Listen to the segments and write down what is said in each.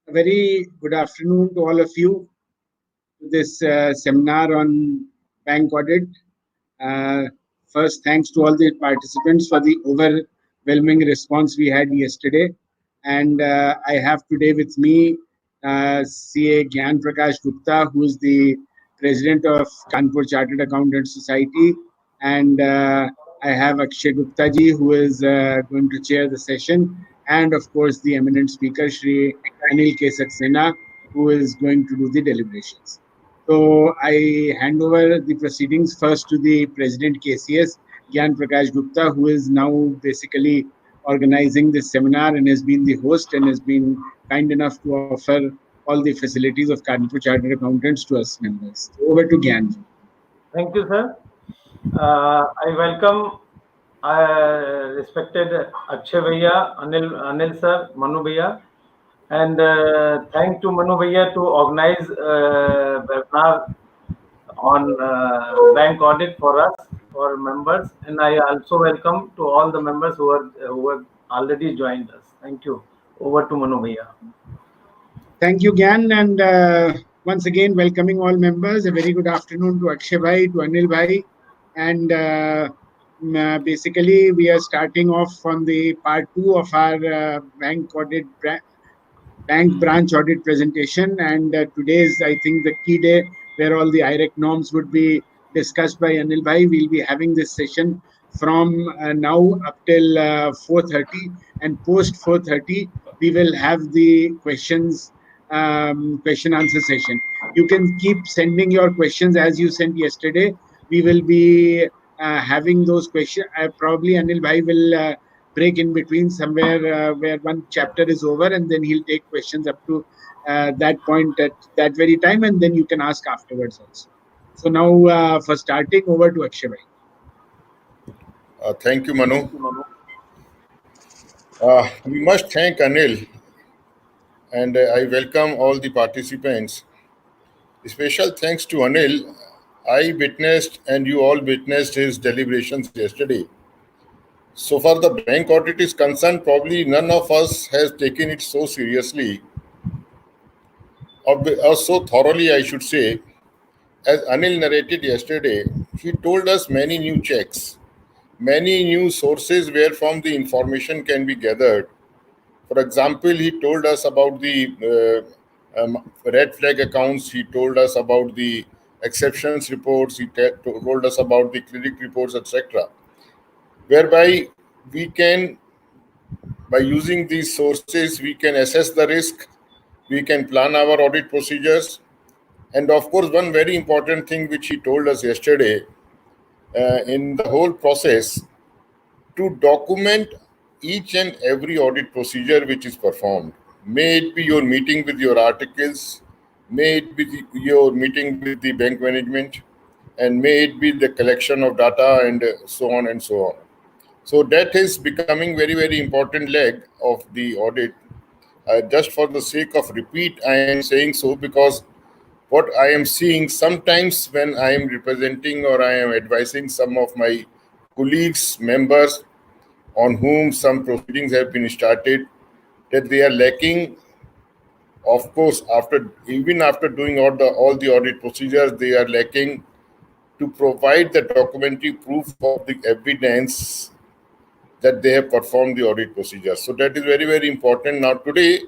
A very good afternoon to all of you to this seminar on bank audit. Uh, First, thanks to all the participants for the overwhelming response we had yesterday. And I have today with me CA Gyan Prakash Gupta, who is the president of Kanpur Chartered Accountants Society. And I have Akshay Gupta ji, who is going to chair the session. And of course, the eminent speaker, Shri Anil K. Saxena, who is going to do the deliberations. So I hand over the proceedings first to the President KCS, Gyan Prakash Gupta, who is now basically organizing this seminar and has been the host and has been kind enough to offer all the facilities of Kanpur Chartered Accountants to us members. So over to Gyan. Thank you, sir. I welcome respected Akshay Bhaiya, Anil sir, Manu Bhaiya, and thank to Manu Bhaiya to organize webinar on bank audit for us, for members, and I also welcome to all the members who have already joined us. Thank you. Over to Manu Bhaiya. Thank you, Gyan, and once again welcoming all members. A very good afternoon to Akshay Bhai, to Anil Bhai, and basically we are starting off on the part 2 of our bank branch audit presentation, and today is, I think, the key day where all the IREC norms would be discussed by Anil Bhai. We'll be having this session from now up till 4:30, and post 4:30 we will have the question answer session. You can keep sending your questions as you sent yesterday. We will be having those questions. Probably Anil Bhai will break in between somewhere where one chapter is over, and then he'll take questions up to that point at that very time, and then you can ask afterwards also. So now for starting, over to Akshay Bhai. Thank you, Manu. We must thank Anil, and I welcome all the participants. Special thanks to Anil. I witnessed and you all witnessed his deliberations yesterday. So far the bank audit is concerned, probably none of us has taken it so seriously or so thoroughly, I should say. As Anil narrated yesterday, he told us many new checks, many new sources where from the information can be gathered. For example, he told us about the red flag accounts, he told us about the exceptions reports, he told us about the clinic reports, etc. Whereby we can, by using these sources, we can assess the risk, we can plan our audit procedures, and of course, one very important thing which he told us yesterday in the whole process, to document each and every audit procedure which is performed. May it be your meeting with your articles, may it be your meeting with the bank management, and may it be the collection of data and so on and so on. So that is becoming very, very important leg of the audit. Just for the sake of repeat, I am saying so because what I am seeing sometimes when I am representing or I am advising some of my colleagues, members on whom some proceedings have been started, that they are lacking. Of course, even after doing all the audit procedures, they are lacking to provide the documentary proof of the evidence that they have performed the audit procedure. So that is very, very important. Now today,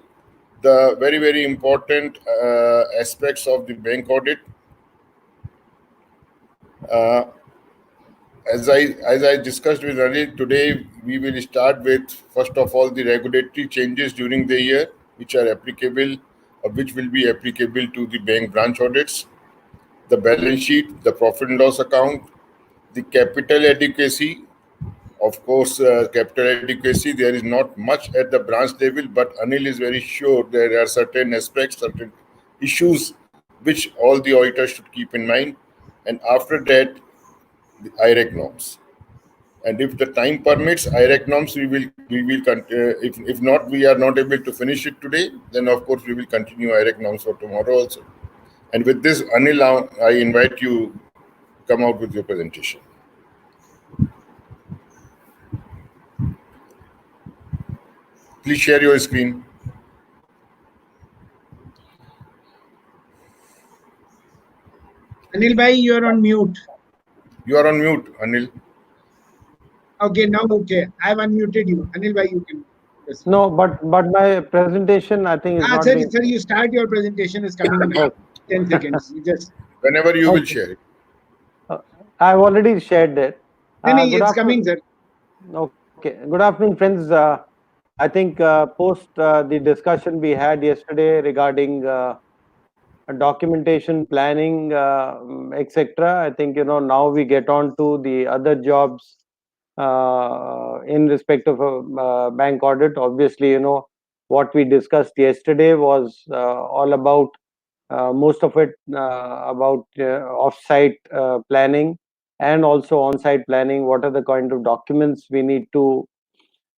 the very, very important aspects of the bank audit. As I discussed with Anil, today we will start with, first of all, the regulatory changes during the year, which are applicable, which will be applicable to the bank branch audits, the balance sheet, the profit and loss account, the capital adequacy. Of course, capital adequacy, there is not much at the branch level, but Anil is very sure there are certain aspects, certain issues which all the auditors should keep in mind. And after that, the IREC norms. And if the time permits, IREC norms, we will if not, we are not able to finish it today, then of course we will continue IREC norms for tomorrow also. And with this, Anil, I invite you to come out with your presentation. Please share your screen. Anil bhai, you are on mute. You are on mute, Anil. Okay, now okay. I have unmuted you. Anil bhai, you can proceed. No, but my presentation I think is Ah, not sir, being. sir, you start your presentation is coming in Oh, 10 seconds. You just, Whenever you will okay. share it. I've already shared it. Good it's coming, afternoon. sir. Okay, good afternoon, friends. I think post the discussion we had yesterday regarding documentation, planning, etc. I think now we get on to the other jobs in respect of a bank audit. Obviously, what we discussed yesterday was all about most of it about off-site planning and also on-site planning. What are the kind of documents we need to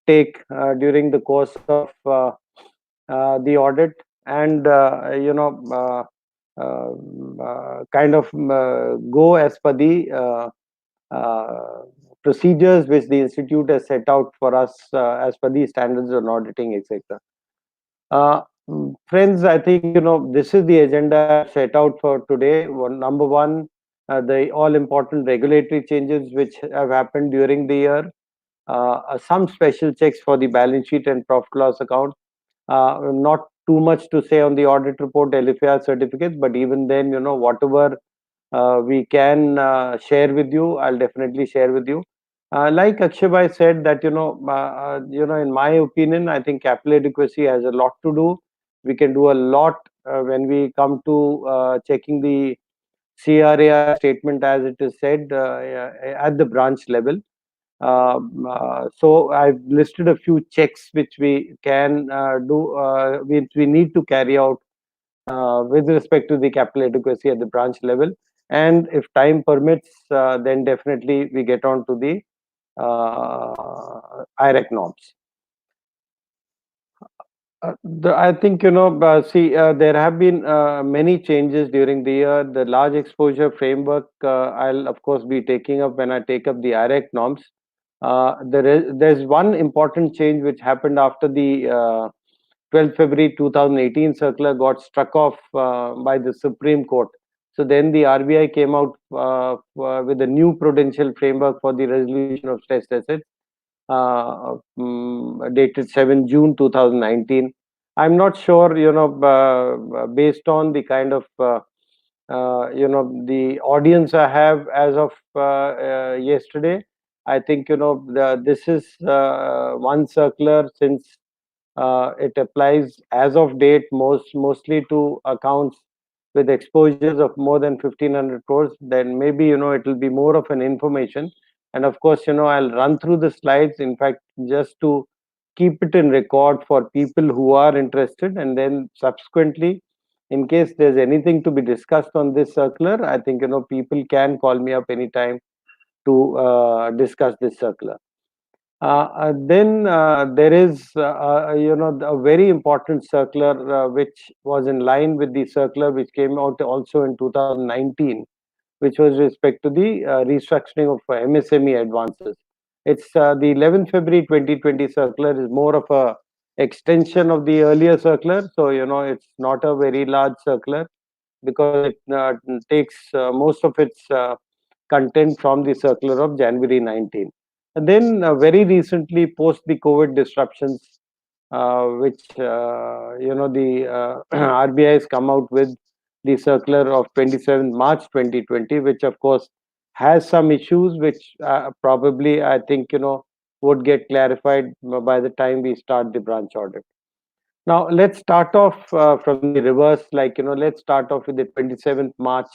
take during the course of the audit, and kind of go as per the uh, procedures which the institute has set out for us as per the standards on auditing, etc. Friends, I think this is the agenda I've set out for today. Number one, the all important regulatory changes which have happened during the year. Some special checks for the balance sheet and profit loss account. Not too much to say on the audit report, LFR certificates, but even then, whatever we can share with you, I'll definitely share with you. Like Akshay said, that in my opinion, I think capital adequacy has a lot to do. We can do a lot when we come to checking the CRAR statement, as it is said at the branch level. So I've listed a few checks which we can do, which we need to carry out with respect to the capital adequacy at the branch level. And if time permits, then definitely we get on to the IREC norms. I think, see, there have been many changes during the year. The large exposure framework, I'll of course be taking up when I take up the IREC norms. There's one important change which happened after the 12th February 2018 circular got struck off by the Supreme Court. So then the RBI came out with a new prudential framework for the resolution of stressed assets, dated 7 June 2019. I'm not sure, based on the kind of the audience I have as of yesterday. I think this is one circular, since it applies as of date mostly to accounts with exposures of more than 1500 crores. Then maybe it will be more of an information. And of course, I'll run through the slides, in fact, just to keep it in record for people who are interested. And then subsequently, in case there's anything to be discussed on this circular, I think people can call me up anytime to discuss this circular. Then there is, a very important circular which was in line with the circular which came out also in 2019, which was respect to the restructuring of MSME advances. It's the 11th February 2020 circular is more of a extension of the earlier circular. So, it's not a very large circular because it takes most of its content from the circular of January 19. And then very recently, post the COVID disruptions, which the RBI has come out with the circular of 27 March 2020, which of course has some issues which probably I think would get clarified by the time we start the branch audit. Now, let's start off from the reverse, like, let's start off with the 27th March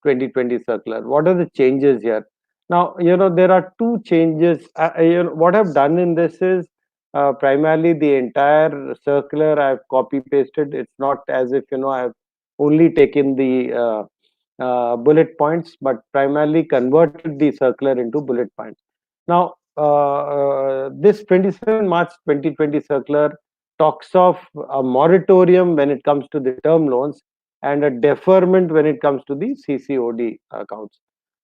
2020 circular. What are the changes here? Now, there are two changes. What I've done in this is primarily the entire circular I've copy pasted. It's not as if, I've only taken the bullet points, but primarily converted the circular into bullet points. Now, this 27 March 2020 circular talks of a moratorium when it comes to the term loans and a deferment when it comes to the CCOD accounts.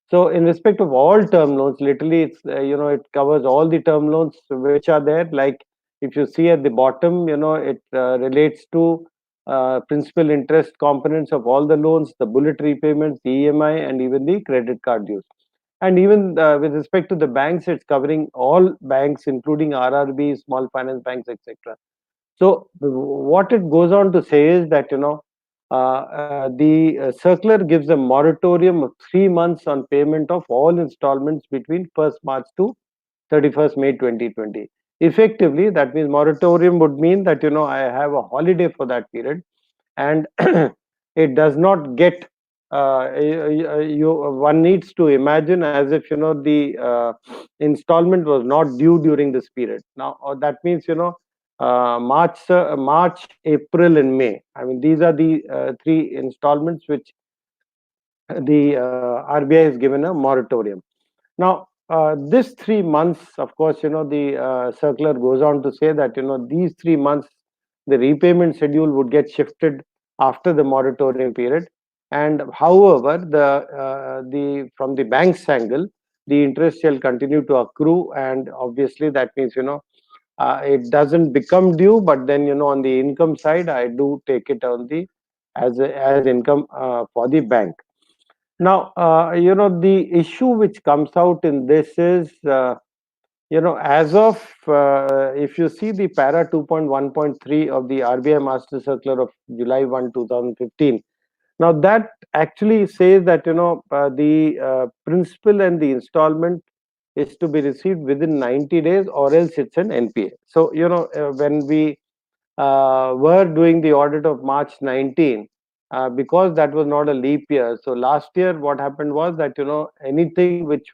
So, in respect of all term loans, literally, it's it covers all the term loans which are there. Like if you see at the bottom, it relates to principal interest components of all the loans, the bullet repayments, the EMI, and even the credit card dues. And even with respect to the banks, it's covering all banks, including RRB, small finance banks, etc. So what it goes on to say is that the circular gives a moratorium of 3 months on payment of all installments between 1st March to 31st May 2020. Effectively, that means moratorium would mean that I have a holiday for that period, and it does not get. One needs to imagine as if the installment was not due during this period. Now that means March, April, and May. I mean, these are the three installments which the RBI has given a moratorium. Now, this 3 months, of course, the circular goes on to say that these 3 months, the repayment schedule would get shifted after the moratorium period. And however, the from the bank's angle, the interest shall continue to accrue, and obviously that means it doesn't become due, but then on the income side, I do take it on the as income for the bank. Now, the issue which comes out in this is, as of, if you see the para 2.1.3 of the RBI Master Circular of July 1, 2015, now that actually says that, the principal and the installment is to be received within 90 days, or else it's an NPA. So, when we were doing the audit of March 19, because that was not a leap year. So last year, what happened was that anything which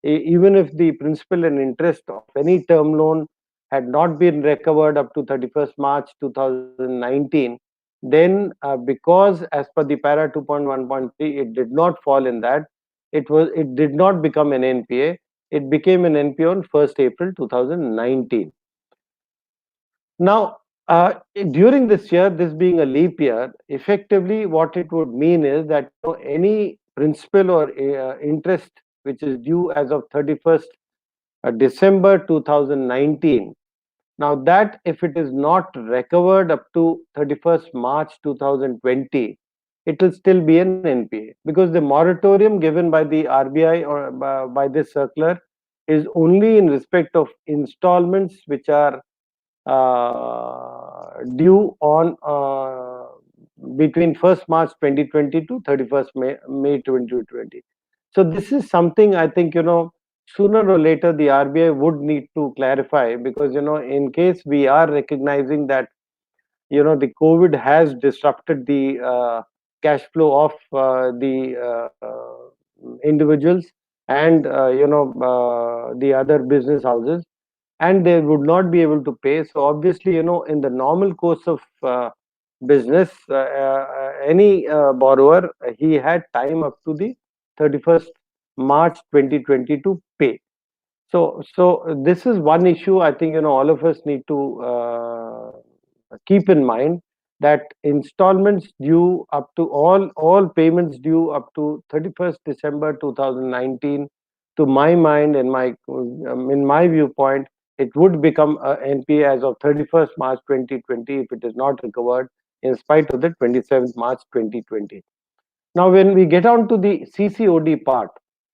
even if the principal and interest of any term loan had not been recovered up to 31st March 2019, then because as per the para 2.1.3, it did not fall in that. It did not become an NPA. It became an NPA on 1st April 2019. Now, during this year, this being a leap year, effectively what it would mean is that any principal or interest which is due as of 31st December 2019, now that if it is not recovered up to 31st March 2020, it will still be an NPA, because the moratorium given by the RBI or by this circular is only in respect of installments which are due on between 1st March 2020 to 31st May 2020. So this is something I think sooner or later the RBI would need to clarify, because in case we are recognizing that the COVID has disrupted the cash flow of the individuals and the other business houses, and they would not be able to pay. So obviously, in the normal course of business, any borrower, he had time up to the 31st March 2020 to pay. So this is one issue I think all of us need to keep in mind, that installments due up to all payments due up to 31st December 2019, to my mind and my in my viewpoint, it would become a NPA as of 31st March 2020 if it is not recovered in spite of the 27th March 2020. Now, when we get on to the CCOD part,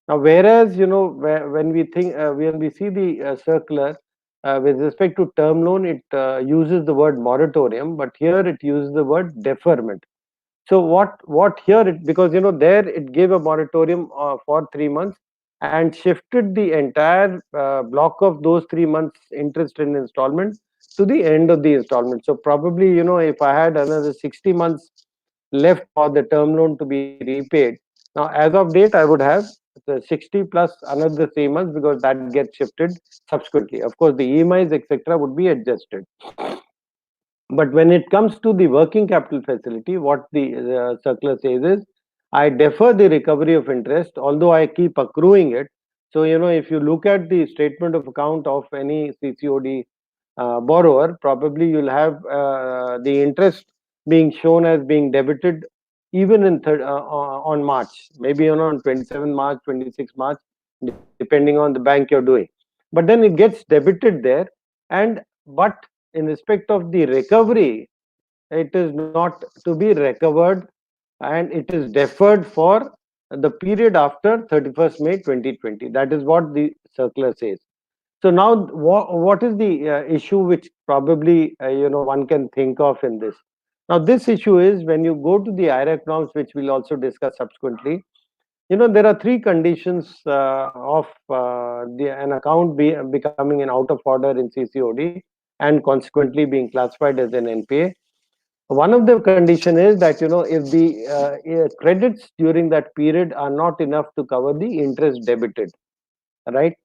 now whereas when we think when we see the circular with respect to term loan, it uses the word moratorium, but here it uses the word deferment. So what here it, because there it gave a moratorium for 3 months and shifted the entire block of those 3 months interest and installment to the end of the installment. So probably if I had another 60 months left for the term loan to be repaid, now as of date I would have the 60 plus another 3 months, because that gets shifted subsequently. Of course, the EMIs etc. would be adjusted. But when it comes to the working capital facility, what the circular says is, I defer the recovery of interest, although I keep accruing it. So, if you look at the statement of account of any CCOD borrower, probably you'll have the interest being shown as being debited even on March, maybe on 27 March, 26 March, depending on the bank you're doing. But then it gets debited there, and but in respect of the recovery, it is not to be recovered, and it is deferred for the period after 31st May 2020. That is what the circular says. So now, what is the issue which probably one can think of in this? Now, this issue is when you go to the IRAC norms, which we'll also discuss subsequently. There are three conditions of an account becoming an out of order in CCOD and consequently being classified as an NPA. One of the condition is that if the credits during that period are not enough to cover the interest debited, right?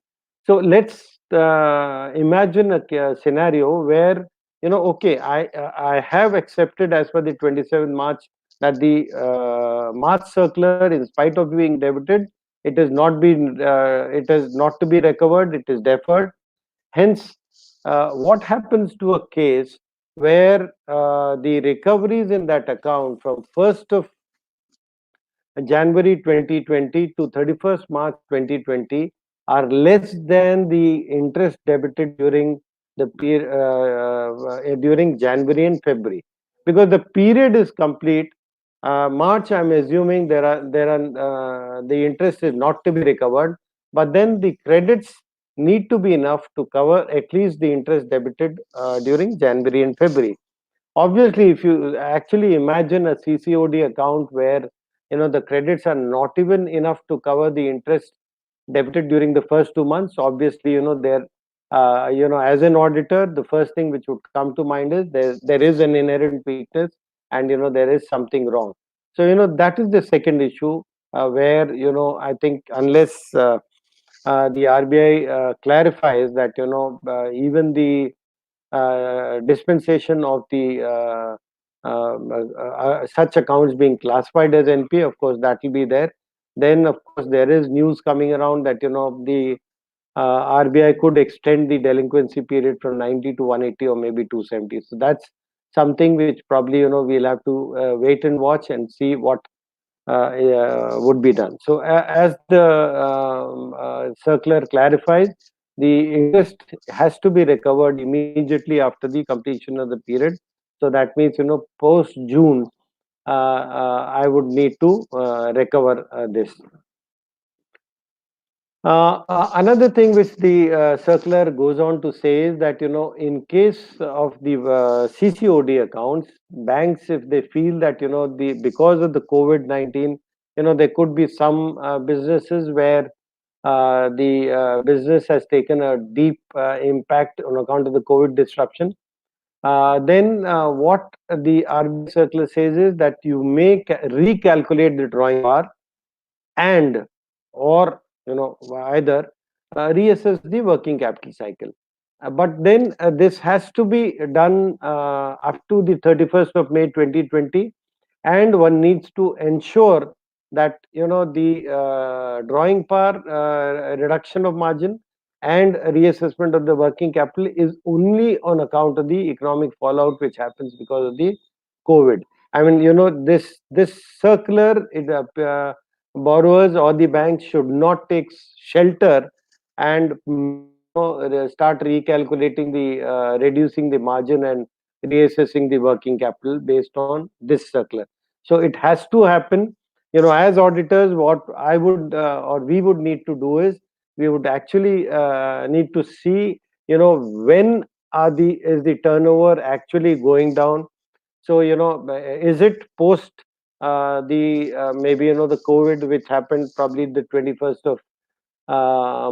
So let's imagine a scenario where okay, I have accepted as per the 27th March that the March circular, in spite of being debited, it is not to be recovered. It is deferred. Hence, what happens to a case where the recoveries in that account from 1st of January 2020 to 31st March 2020 are less than the interest debited during during January and February, because the period is complete. March, I'm assuming the interest is not to be recovered, but then the credits need to be enough to cover at least the interest debited during January and February. Obviously, if you actually imagine a CCOD account where the credits are not even enough to cover the interest debited during the first 2 months, obviously there as an auditor, the first thing which would come to mind is there is an inherent weakness, and there is something wrong. So that is the second issue, where I think unless the RBI clarifies that even the dispensation of the such accounts being classified as NPA, of course, that will be there. Then, of course, there is news coming around that the RBI could extend the delinquency period from 90 to 180 or maybe 270. So that's something which probably we'll have to wait and watch and see what would be done. So, as the circular clarifies, the interest has to be recovered immediately after the completion of the period. So that means post June, I would need to recover this. Another thing which the circular goes on to say is that in case of the CCOD accounts, banks, if they feel that the because of the COVID-19, there could be some businesses where the business has taken a deep impact on account of the COVID disruption. Then what the RBI circular says is that you may recalculate the drawing power, and or either reassess the working capital cycle. But then this has to be done up to the 31st of May 2020, and one needs to ensure that the drawing power reduction of margin and reassessment of the working capital is only on account of the economic fallout which happens because of the COVID. I mean, this circular, borrowers or the banks should not take shelter and start recalculating the reducing the margin and reassessing the working capital based on this circular. So it has to happen. As auditors, what I would or we would need to do is we would actually need to see when is the turnover actually going down. So is it post the maybe the COVID which happened probably the 21st of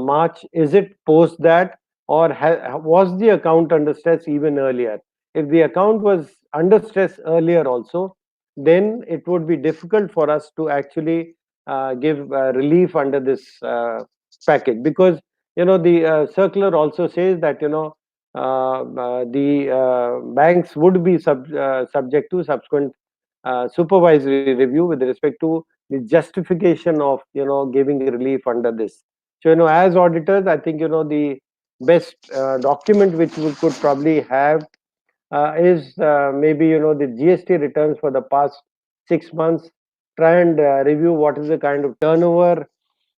March? Is it post that, or was the account under stress even earlier? If the account was under stress earlier also, then it would be difficult for us to actually give relief under this package, because the circular also says that the banks would be subject to subsequent supervisory review with respect to the justification of giving relief under this. So as auditors, I think the best document which we could probably have is maybe the GST returns for the past 6 months. Try and review what is the kind of turnover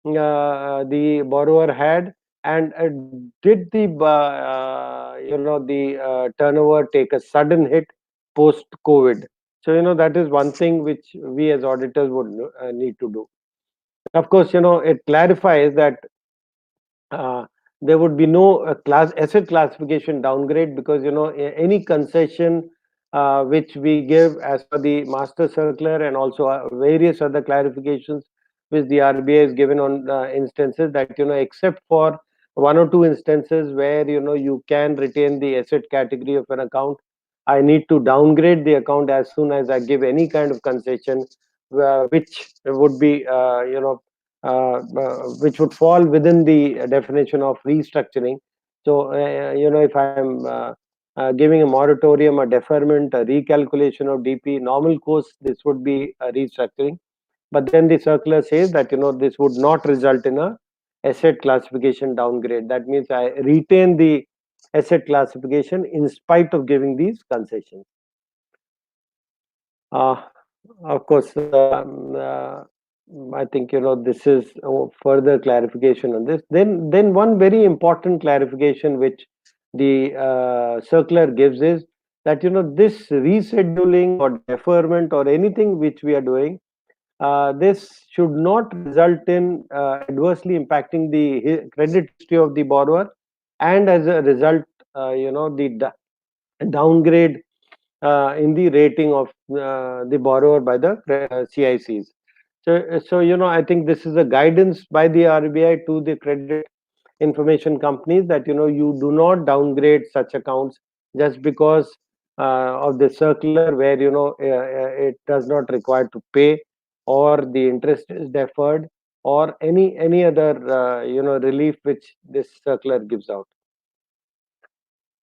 the borrower had, and did the the turnover take a sudden hit, post COVID. So that is one thing which we as auditors would need to do. And of course, it clarifies that uh, there would be no class asset classification downgrade, because any concession which we give as per the master circular, and also various other clarifications which the RBI has given on instances, that except for one or two instances where you can retain the asset category of an account, I need to downgrade the account as soon as I give any kind of concession, which would be which would fall within the definition of restructuring. So, if I'm giving a moratorium, a deferment, a recalculation of DP, normal course, this would be a restructuring. But then the circular says that this would not result in a asset classification downgrade. That means I retain the asset classification in spite of giving these concessions. Uh, of course, I think this is further clarification on this. Then one very important clarification which the circular gives is that this rescheduling or deferment or anything which we are doing, this should not result in adversely impacting the credit history of the borrower, and as a result, the downgrade in the rating of the borrower by the CICs. So I think this is a guidance by the RBI to the credit information companies, that you do not downgrade such accounts just because of the circular, where it does not require to pay, or the interest is deferred, or any other relief which this circular gives out.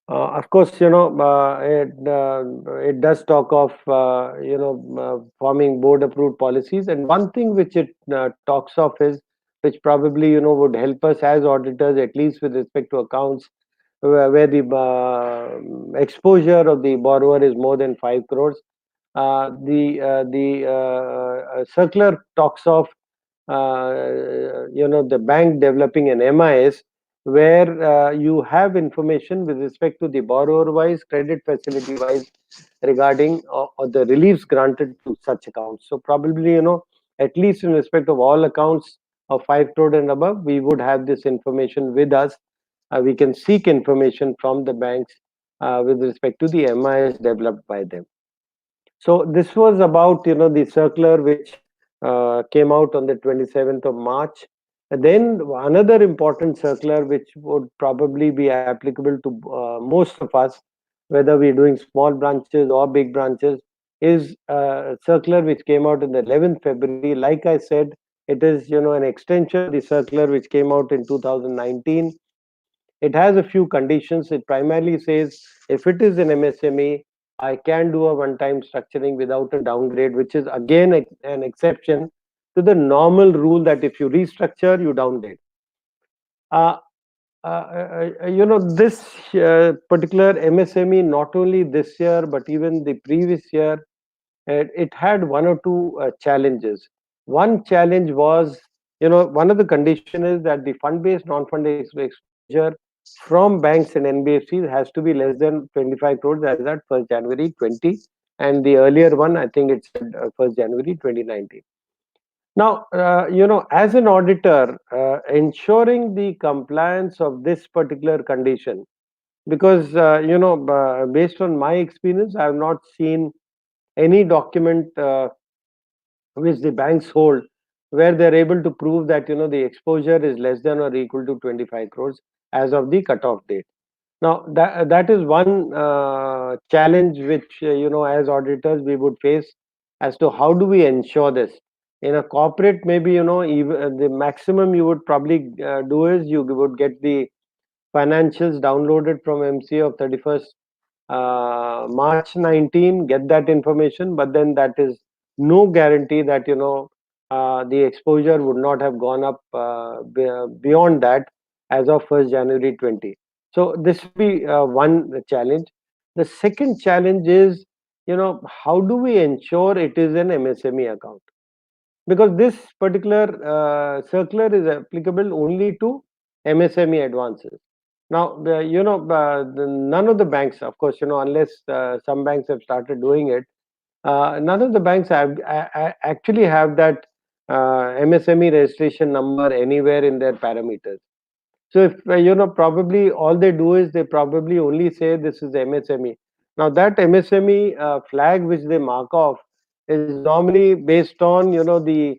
Of course, it does talk of forming board-approved policies, and one thing which it talks of is, which probably would help us as auditors, at least with respect to accounts where the exposure of the borrower is more than 5 crores. The circular talks of the bank developing an MIS, where you have information with respect to the borrower wise, credit facility wise, regarding the reliefs granted to such accounts. So probably at least in respect of all accounts of 5 crore and above, we would have this information with us. We can seek information from the banks with respect to the MIS developed by them. So this was about the circular which came out on the 27th of March. And then another important circular which would probably be applicable to most of us, whether we're doing small branches or big branches, is a circular which came out on the 11th February. Like I said, it is an extension of the circular which came out in 2019. It has a few conditions. It primarily says if it is an MSME, I can do a one-time structuring without a downgrade, which is again an exception to the normal rule that if you restructure, you downgrade. Uh, this particular MSME, not only this year, but even the previous year, it had one or two challenges. One challenge was, one of the condition is that the fund-based, non-fund exposure from banks and NBFCs has to be less than 25 crores as at 1st January 20, and the earlier one, I think it said 1st January 2019. Now, as an auditor, ensuring the compliance of this particular condition, because, based on my experience, I have not seen any document which the banks hold where they're able to prove that the exposure is less than or equal to 25 crores as of the cutoff date. Now that is one challenge which as auditors we would face, as to how do we ensure this. In a corporate, maybe even the maximum you would probably do is you would get the financials downloaded from MCA of 31st March 19, get that information, but then that is no guarantee that the exposure would not have gone up beyond that as of 1st January 20. So this will be one challenge. The second challenge is, how do we ensure it is an MSME account? Because this particular circular is applicable only to MSME advances. Now, none of the banks, of course, unless some banks have started doing it, none of the banks actually have that MSME registration number anywhere in their parameters. So if probably all they do is they probably only say this is MSME. Now that MSME flag which they mark off is normally based on the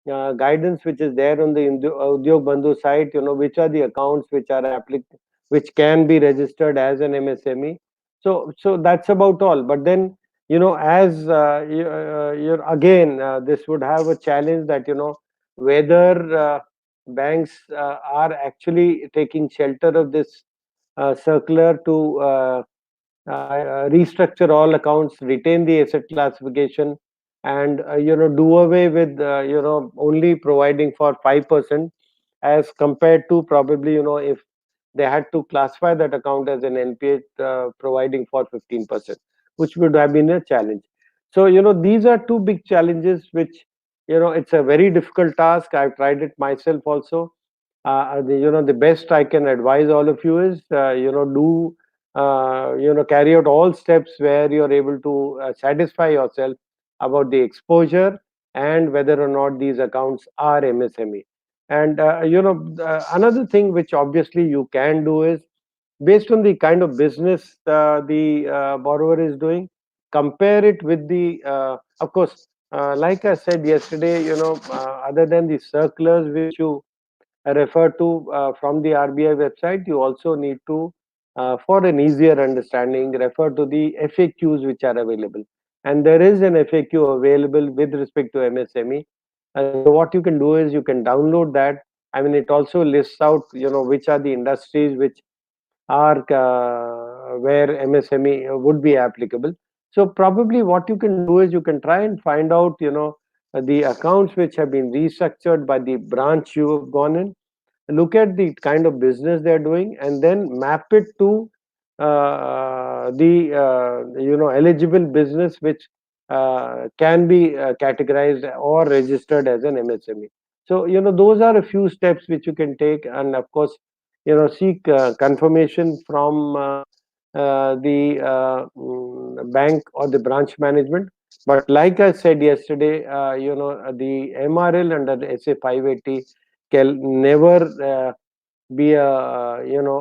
guidance which is there on the Udyog Bandhu site. Which are the accounts which are which can be registered as an MSME. So that's about all. But then as you're again this would have a challenge that whether banks are actually taking shelter of this circular to restructure all accounts, retain the asset classification, and do away with only providing for 5%, as compared to probably if they had to classify that account as an NPA, providing for 15%, which would have been a challenge. So these are two big challenges, which it's a very difficult task. I've tried it myself also. The best I can advise all of you is do carry out all steps where you're able to satisfy yourself about the exposure and whether or not these accounts are MSME. And another thing which obviously you can do is, based on the kind of business the borrower is doing, compare it with the of course, like I said yesterday, other than the circulars which you refer to from the RBI website, you also need to, for an easier understanding, refer to the FAQs which are available. And there is an FAQ available with respect to MSME. So what you can do is you can download that. I mean, it also lists out, which are the industries which are where MSME would be applicable. So probably what you can do is you can try and find out, the accounts which have been restructured by the branch you have gone in, look at the kind of business they're doing, and then map it to the eligible business which can be categorized or registered as an MSME. So those are a few steps which you can take, and of course seek confirmation from the bank or the branch management. But like I said yesterday, the MRL under the SA 580 can never be a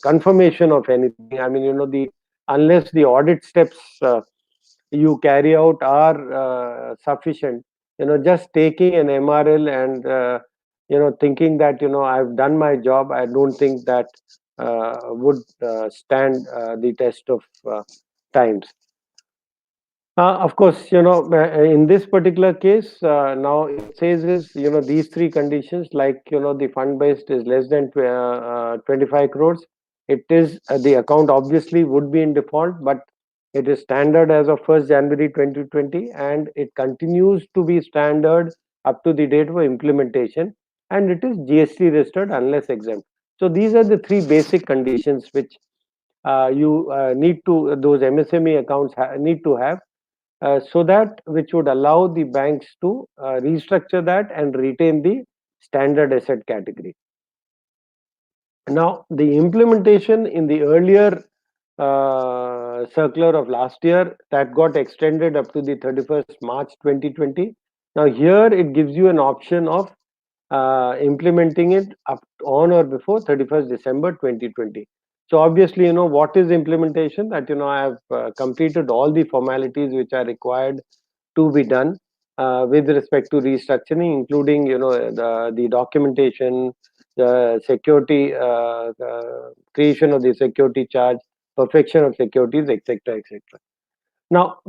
confirmation of anything. I mean, the unless the audit steps you carry out are sufficient, just taking an MRL and thinking that I've done my job, I don't think that would stand the test of times. Of course, in this particular case, now it says is, these three conditions, like, the fund based is less than 25 crores. It is, the account obviously would be in default, but it is standard as of 1st January 2020, and it continues to be standard up to the date of implementation, and it is GST registered unless exempt. So these are the three basic conditions which you need to, those MSME accounts need to have, so that which would allow the banks to restructure that and retain the standard asset category. Now, the implementation in the earlier circular of last year, that got extended up to the 31st March 2020. Now, here it gives you an option of implementing it up on or before 31st December 2020. So obviously, what is implementation? That, I have completed all the formalities which are required to be done with respect to restructuring, including, the documentation, the security, creation of the security charge, perfection of securities, etc., etc. Now,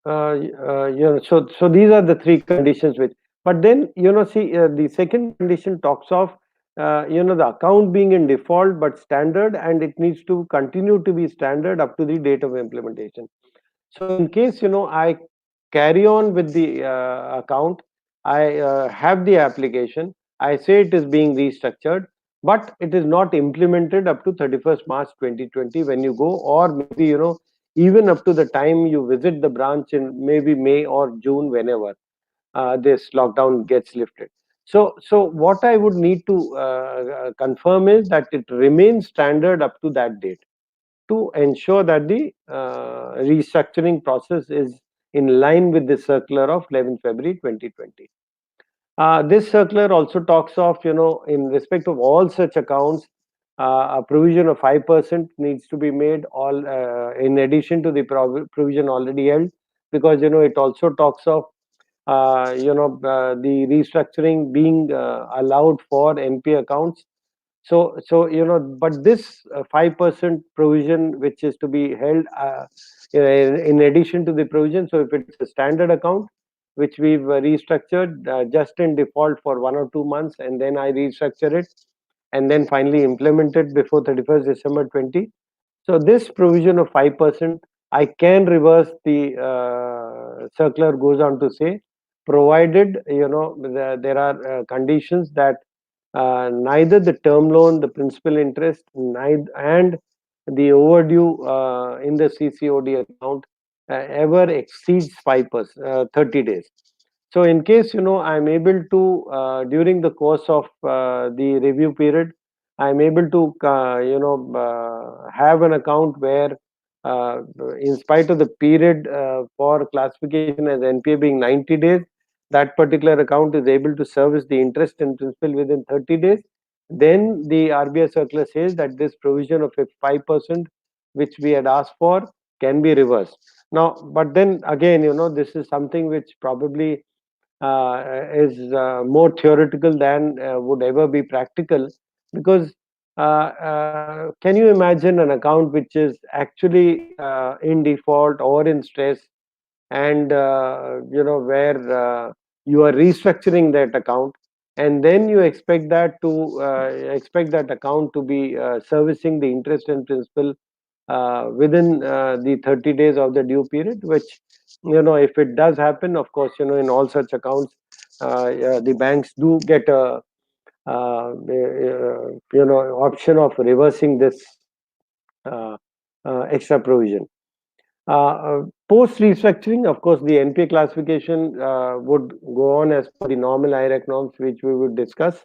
so these are the three conditions which, but then see, the second condition talks of the account being in default but standard, and it needs to continue to be standard up to the date of implementation. So in case I carry on with the account, I have the application, I say it is being restructured, but it is not implemented up to 31st March 2020 when you go, or maybe even up to the time you visit the branch in maybe May or June, whenever this lockdown gets lifted. So what I would need to confirm is that it remains standard up to that date to ensure that the restructuring process is in line with the circular of 11 February 2020. This circular also talks of, in respect of all such accounts, a provision of 5% needs to be made, all in addition to the provision already held, because it also talks of the restructuring being allowed for NP accounts. But this 5% provision, which is to be held in addition to the provision. So if it's a standard account, which we've restructured just in default for 1 or 2 months, and then I restructure it, and then finally implement it before 31st December 20. So this provision of 5%, I can reverse. The circular goes on to say, provided there are conditions that neither the term loan, the principal interest, and the overdue in the CCOD account ever exceeds 5%, 30 days. So in case I'm able to during the course of the review period, I'm able to have an account where in spite of the period for classification as NPA being 90 days, that particular account is able to service the interest and principal within 30 days, then the RBI circular says that this provision of 5%, which we had asked for, can be reversed. Now, but then again, this is something which probably is more theoretical than would ever be practical, because can you imagine an account which is actually in default or in stress, and where you are restructuring that account, and then you expect that account to be servicing the interest and principal within the 30 days of the due period, which if it does happen, of course, in all such accounts, the banks do get a option of reversing this uh, extra provision. Post restructuring, of course, the NPA classification would go on as per the normal IRAC norms, which we would discuss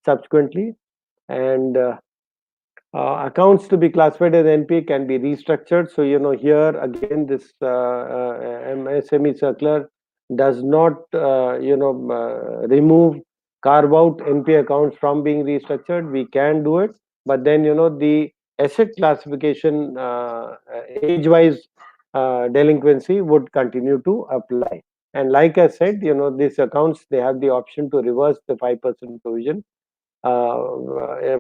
subsequently. And accounts to be classified as NPA can be restructured. So, here again, this MSME circular does not, remove, carve out NPA accounts from being restructured. We can do it, but then, the asset classification age-wise delinquency would continue to apply. And like I said, these accounts, they have the option to reverse the 5% provision,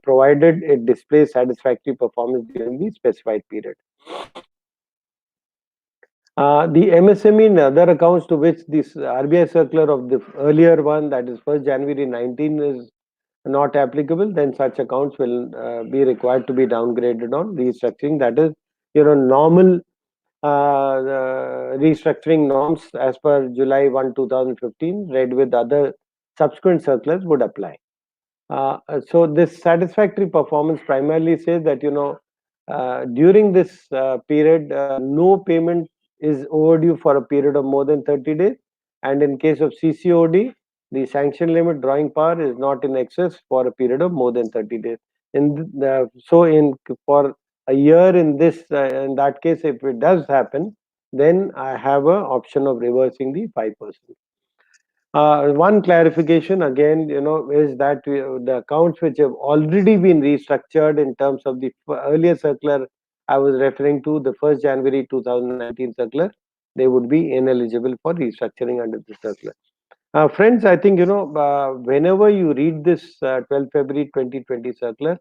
provided it displays satisfactory performance during the specified period. The MSME and other accounts to which this RBI circular of the earlier one, that is 1st January 19, is not applicable, then such accounts will be required to be downgraded on restructuring. That is, normal restructuring norms as per July 1, 2015, read with other subsequent circulars, would apply. So this satisfactory performance primarily says that during this period, no payment is overdue for a period of more than 30 days, and in case of CCOD, the sanction limit drawing power is not in excess for a period of more than 30 days. For a year in that case, if it does happen, then I have an option of reversing the 5%. One clarification again, is that the accounts which have already been restructured in terms of the earlier circular I was referring to, the 1st January 2019 circular, they would be ineligible for restructuring under the circular. Friends, I think, whenever you read this 12 February 2020 circular,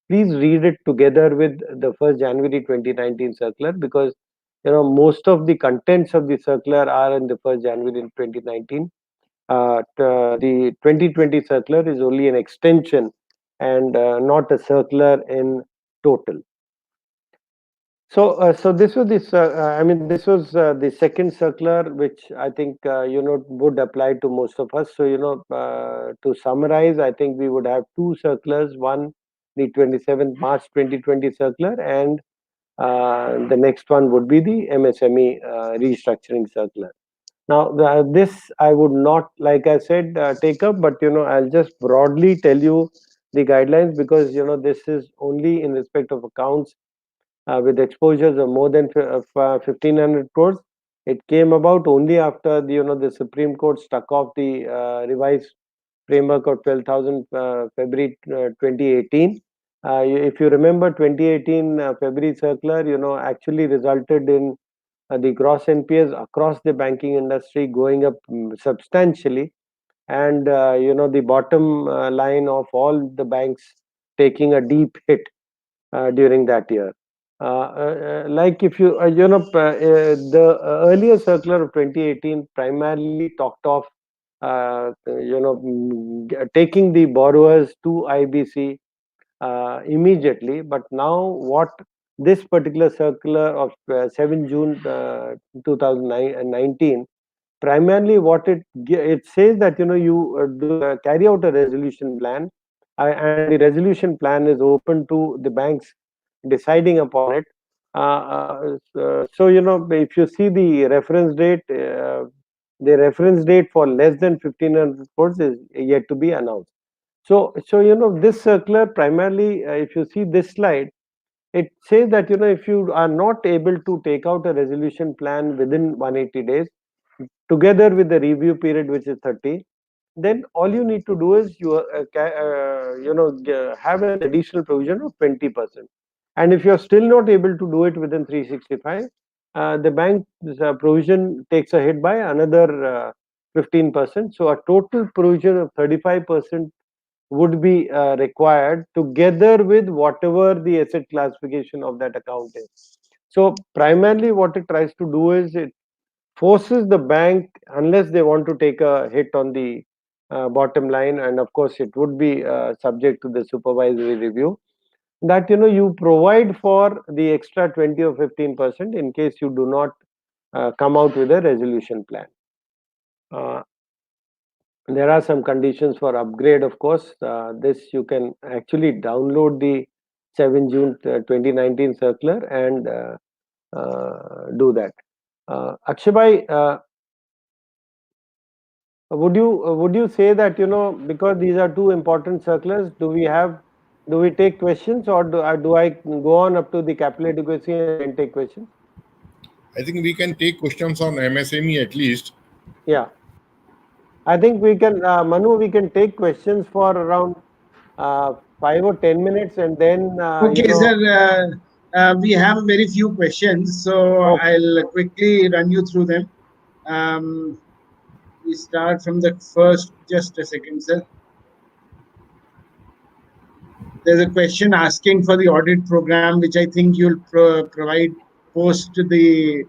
please read it together with the 1st January 2019 circular, because, most of the contents of the circular are in the 1st January 2019. The 2020 circular is only an extension and not a circular in total. So this was this was the second circular, which I think would apply to most of us. So to summarize, I think we would have two circulars: one, the 27th March 2020 circular, and the next one would be the MSME restructuring circular. Now, this I would not, like I said, take up, but I'll just broadly tell you the guidelines, because this is only in respect of accounts with exposures of more than 1,500 crores. It came about only after the Supreme Court struck off the revised framework of 12,000 February 2018. If you remember, 2018 February circular, actually resulted in the gross NPAs across the banking industry going up substantially, and the bottom line of all the banks taking a deep hit during that year. Like if you the earlier circular of 2018 primarily talked of taking the borrowers to IBC immediately. But now, what this particular circular of 7 June 2019, primarily what it says that you carry out a resolution plan, and the resolution plan is open to the banks deciding upon it. So if you see the reference date for less than 1,500 crores is yet to be announced. So this circular primarily, if you see this slide, it says that if you are not able to take out a resolution plan within 180 days, together with the review period, which is 30, then all you need to do is have an additional provision of 20%. And if you're still not able to do it within 365, the bank's provision takes a hit by another 15%. So a total provision of 35% would be required, together with whatever the asset classification of that account is. So primarily what it tries to do is it forces the bank, unless they want to take a hit on the bottom line, and of course it would be subject to the supervisory review, that you provide for the extra 20 or 15% in case you do not come out with a resolution plan. Uh, there are some conditions for upgrade, of course. This you can actually download the 7 June 2019 circular and do that. Akshay, would you say that because these are two important circulars, do we take questions, or do I go on up to the capital adequacy and then take questions? I think we can take questions on MSME at least. Yeah, I think we can, Manu. We can take questions for around 5 or 10 minutes, and then Okay, sir. We have very few questions, so Okay. I'll quickly run you through them. We start from the first. Just a second, sir. There's a question asking for the audit program, which I think you'll provide post the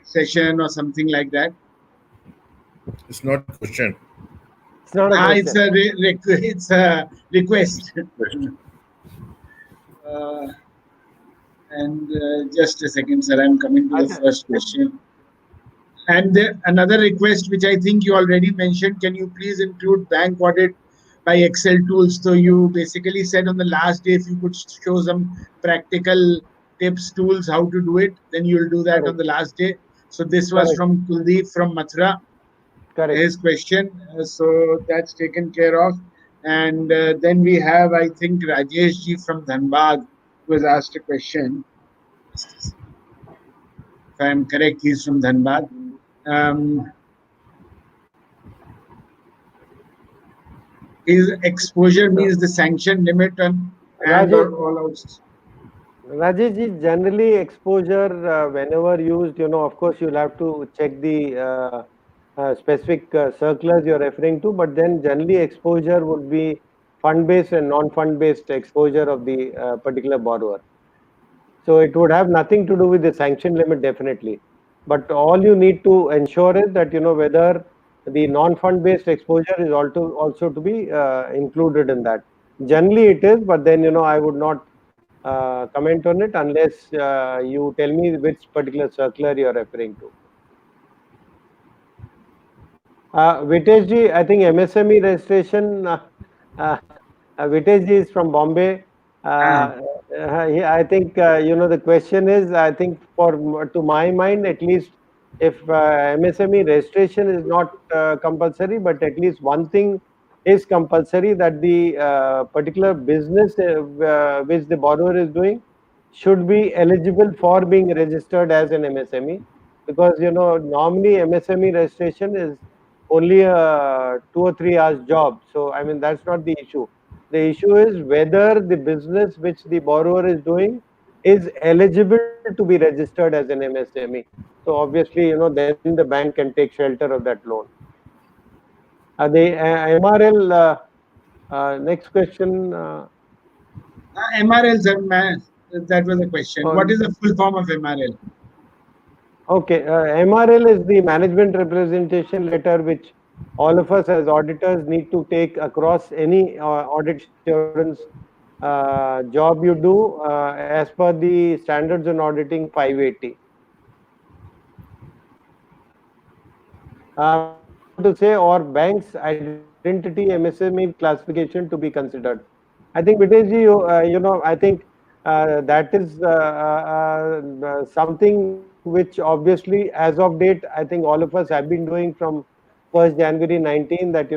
session or something like that. It's not a question. It's not a question. It's a request. And just a second, sir. I'm coming to the first question. And another request, which I think you already mentioned, can you please include bank audit by Excel tools? So you basically said on the last day, if you could show some practical tips, tools, how to do it, then you'll do that on the last day. So this was from Kuldeep from Mathura. Correct. His question. So that's taken care of. And then we have, I think, Rajesh ji from Dhanbad was asked a question. If I'm correct, he's from Dhanbad. His exposure means the sanction limit on and or all outs. Rajesh ji, generally exposure whenever used, of course you'll have to check the specific circulars you're referring to, but then generally exposure would be fund-based and non-fund-based exposure of the particular borrower. So it would have nothing to do with the sanction limit, definitely. But all you need to ensure is that whether the non-fund-based exposure is also to be included in that. Generally it is, but then I would not comment on it unless you tell me which particular circular you are referring to. Vitesh ji, I think MSME registration. Vitesh ji is from Bombay. I think the question is, I think to my mind at least, if MSME registration is not compulsory, but at least one thing is compulsory, that the particular business which the borrower is doing should be eligible for being registered as an MSME, because normally MSME registration is only a 2 or 3 hours job. So I mean, that's not the issue. The issue is whether the business which the borrower is doing is eligible to be registered as an MSME. So obviously, then the bank can take shelter of that loan. The MRL, next question. MRL, sir, that was a question. What On, is the full form of MRL? okay, MRL is the management representation letter which all of us as auditors need to take across any audit assurance job you do as per the standards on auditing 580. Means you want to say, or bank's identity MSME classification to be considered. I think Vitesh ji, I think that is something which obviously, as of date, I think all of us have been doing from 1st January 19, that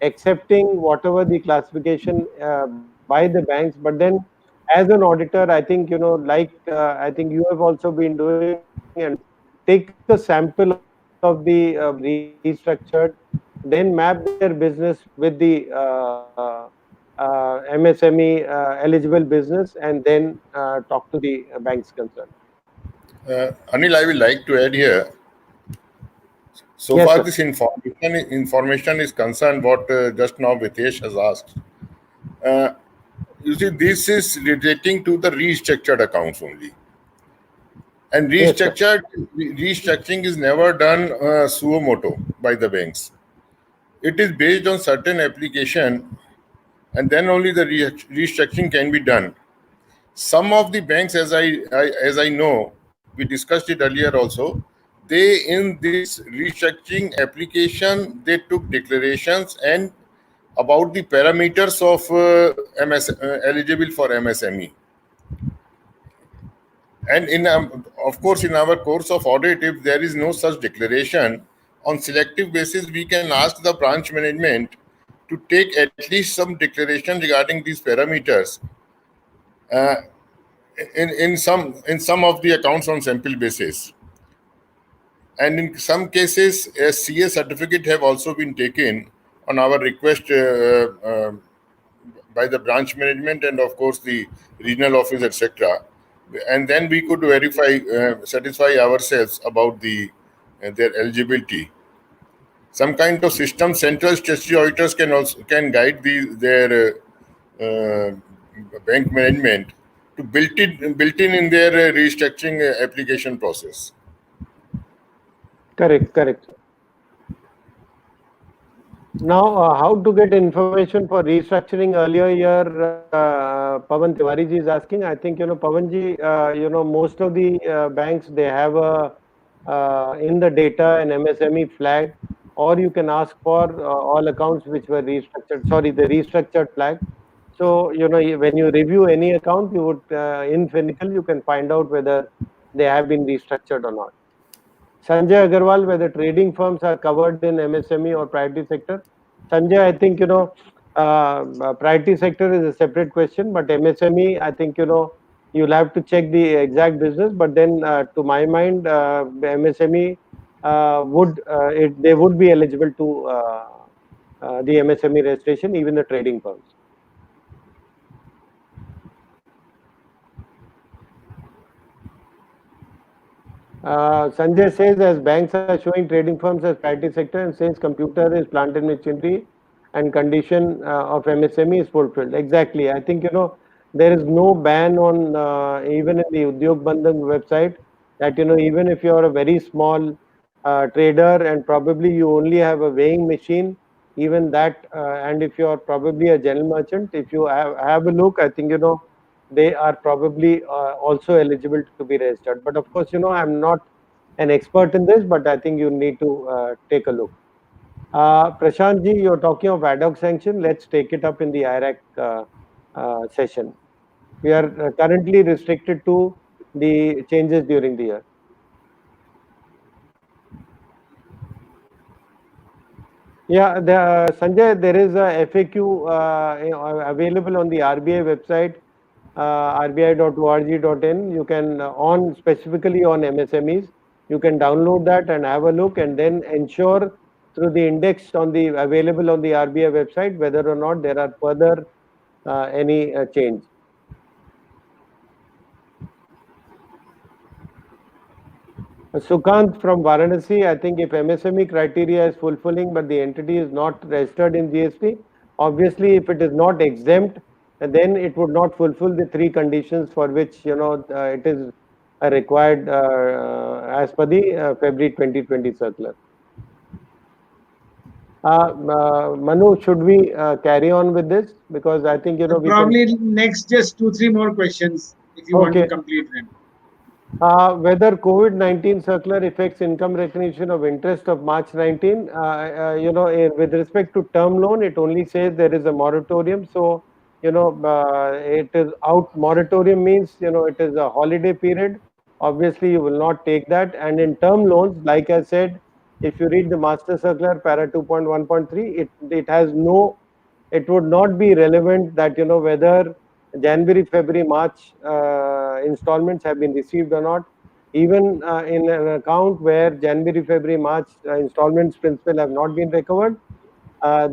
accepting whatever the classification by the banks. But then, as an auditor, I think like I think you have also been doing, and take a sample of the restructured, then map their business with the MSME eligible business, and then talk to the banks concerned. Anil, I will like to add here. So Yes, far, sir. this information is concerned. What just now Vitesh has asked. Uh, you see, this is relating to the restructured accounts only, and Yes, sir. restructuring is never done suo moto by the banks. It is based on certain application, and then only the restructuring can be done. Some of the banks, as I know, we discussed it earlier also. They, in this restructuring application, they took declarations and about the parameters of eligible for MSME. And of course, in our course of audit, if there is no such declaration, on selective basis, we can ask the branch management to take at least some declaration regarding these parameters uh, in some of the accounts on sample basis. And in some cases, a CA certificate have also been taken on our request by the branch management and of course the regional office, etc. And then we could verify, satisfy ourselves about their eligibility. Some kind of system, central statutory auditors can guide their bank management to built in their restructuring application process. Correct, correct. Now, how to get information for restructuring? Earlier here, Pawan Tiwari ji is asking. I think, Pawan ji, most of the banks, they have in the data an MSME flag, or you can ask for all accounts which were restructured, sorry, the restructured flag. So, when you review any account, you would, in Finacle, you can find out whether they have been restructured or not. Sanjay Agarwal, whether trading firms are covered in MSME or priority sector. Sanjay, I think, priority sector is a separate question, but MSME, I think, you'll have to check the exact business. But then, to my mind, MSME they would be eligible to the MSME registration, even the trading firms. Sanjay says, as banks are showing trading firms as priority sector, and says computer is plant and machinery and condition of MSME is fulfilled. Exactly. I think, there is no ban on, even in the Udyog Bandhan website, that, even if you are a very small trader and probably you only have a weighing machine, even that, and if you are probably a general merchant, if you have a look, I think, they are probably also eligible to be registered. But of course, I'm not an expert in this, but I think you need to take a look. Prashant ji, you're talking of ad hoc sanction. Let's take it up in the IRAC session. We are currently restricted to the changes during the year. Yeah, Sanjay, there is a FAQ available on the RBI website, rbi.org.in. You can, on specifically on MSMEs, you can download that and have a look, and then ensure through the index on the available on the RBI website whether or not there are further any change. Sukant from Varanasi, I think if MSME criteria is fulfilling but the entity is not registered in GST, obviously if it is not exempt, then it would not fulfill the three conditions for which it is required as per the February 2020 circular. Manu, should we carry on with this? Because I think we can. Probably next just two, three more questions if you want to Okay. complete them. Whether COVID-19 circular affects income recognition of interest of March 19, with respect to term loan, it only says there is a moratorium. So, it is out. Moratorium means, it is a holiday period. Obviously, you will not take that. And in term loans, like I said, if you read the master circular, para 2.1.3, it has no, it would not be relevant that, whether January, February, March installments have been received or not. Even in an account where January, February, March installments principal have not been recovered,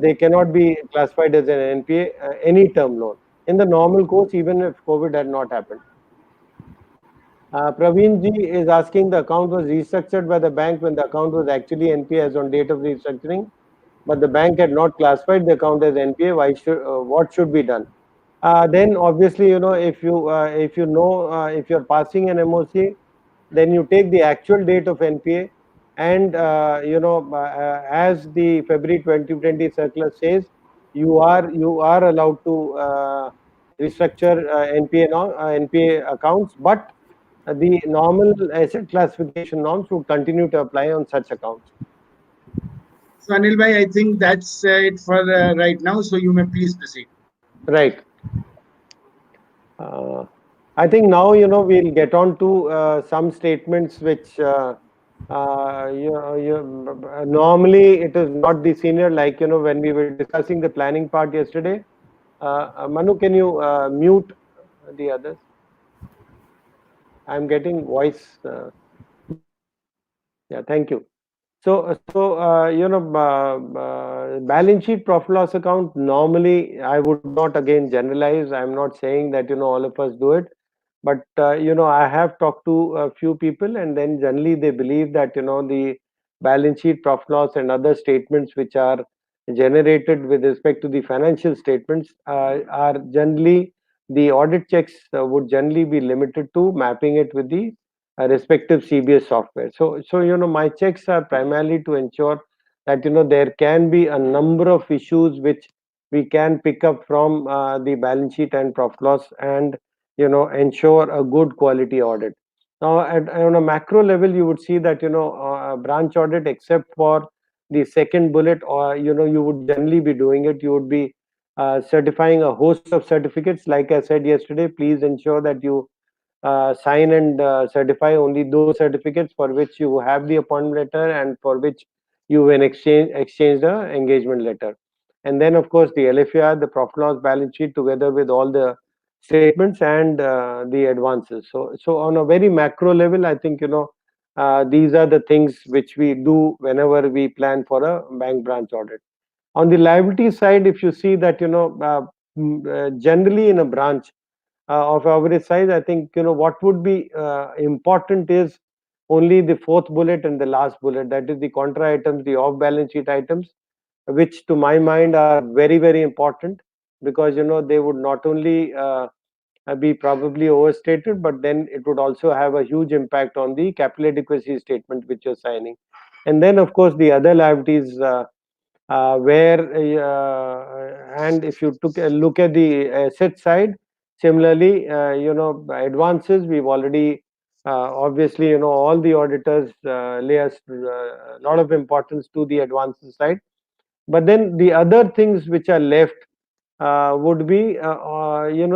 they cannot be classified as an NPA, any term loan in the normal course, even if COVID had not happened. Praveen ji is asking, the account was restructured by the bank when the account was actually NPA as on date of restructuring, but the bank had not classified the account as NPA. What should be done? Then obviously, if you're passing an MOC, then you take the actual date of NPA, and as the February 2020 circular says, you are allowed to restructure NPA accounts, but the normal asset classification norms would continue to apply on such accounts. So Anil bhai, I think that's it for right now. So you may please proceed. Right. Uh, I think now we'll get on to some statements which normally it is not the senior, like when we were discussing the planning part yesterday. Manu, can you mute the others? I'm getting voice. Yeah, thank you. Balance sheet profit loss account, normally I would not again generalize. I'm not saying that all of us do it, but I have talked to a few people, and then generally they believe that the balance sheet profit loss and other statements which are generated with respect to the financial statements are generally, the audit checks would generally be limited to mapping it with the respective CBS software. So my checks are primarily to ensure that there can be a number of issues which we can pick up from the balance sheet and profit loss, and ensure a good quality audit. Now, on a macro level, you would see that a branch audit, except for the second bullet, or you would generally be doing it. You would be certifying a host of certificates. Like I said yesterday, please ensure that you sign and certify only those certificates for which you have the appointment letter and for which you will exchange the engagement letter. And then, of course, the LFR, the profit loss balance sheet, together with all the statements and the advances. So on a very macro level, I think these are the things which we do whenever we plan for a bank branch audit. On the liability side, if you see that generally in a branch of average size, I think what would be important is only the fourth bullet and the last bullet, that is the contra items, the off balance sheet items, which to my mind are very, very important, because they would not only be probably overstated, but then it would also have a huge impact on the capital adequacy statement which you're signing. And then, of course, the other liabilities, where and if you took a look at the asset side, similarly, advances, we've already obviously all the auditors lay a lot of importance to the advances side. But then the other things which are left would be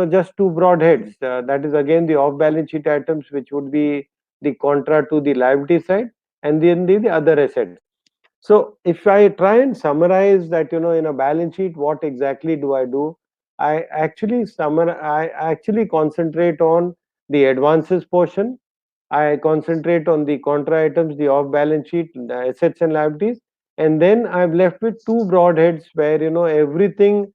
just two broad heads. That is again the off balance sheet items, which would be the contra to the liability side, and then the other assets. So if I try and summarize that, in a balance sheet, what exactly do I do? I actually concentrate on the advances portion. I concentrate on the contra items, the off balance sheet, the assets and liabilities, and then I'm left with two broad heads where, everything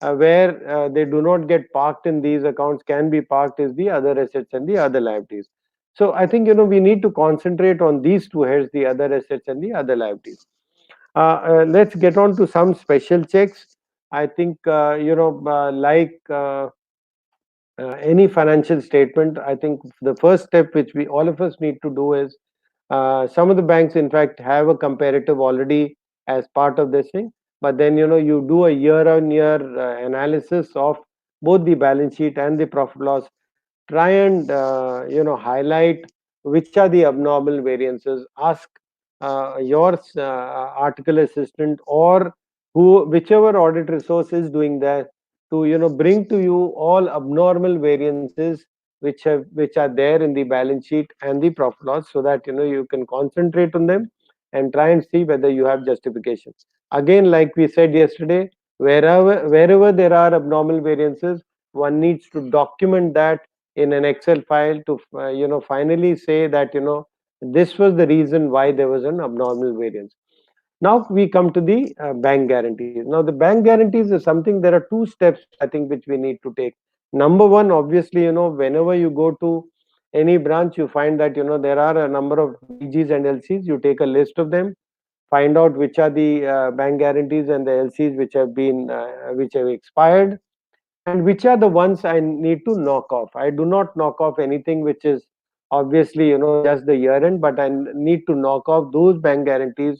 where they do not get parked in these accounts can be parked is the other assets and the other liabilities. So I think, we need to concentrate on these two heads, the other assets and the other liabilities. Let's get on to some special checks. I think, any financial statement, I think the first step which we all of us need to do is, some of the banks, in fact, have a comparative already as part of this thing. But then, you do a year-on-year analysis of both the balance sheet and the profit loss. Try and highlight which are the abnormal variances. Ask your article assistant or whichever audit resource is doing that to bring to you all abnormal variances which are there in the balance sheet and the profit loss, so that you can concentrate on them and try and see whether you have justification. Again, like we said yesterday, wherever there are abnormal variances, one needs to document that in an Excel file to finally say that this was the reason why there was an abnormal variance. Now we come to the bank guarantees. Now the bank guarantees is something, there are two steps I think which we need to take. Number one, obviously, whenever you go to any branch, you find that there are a number of BGs and LCs. You take a list of them, find out which are the bank guarantees and the LCs which have expired, and which are the ones I need to knock off. I do not knock off anything which is obviously just the year end, but I need to knock off those bank guarantees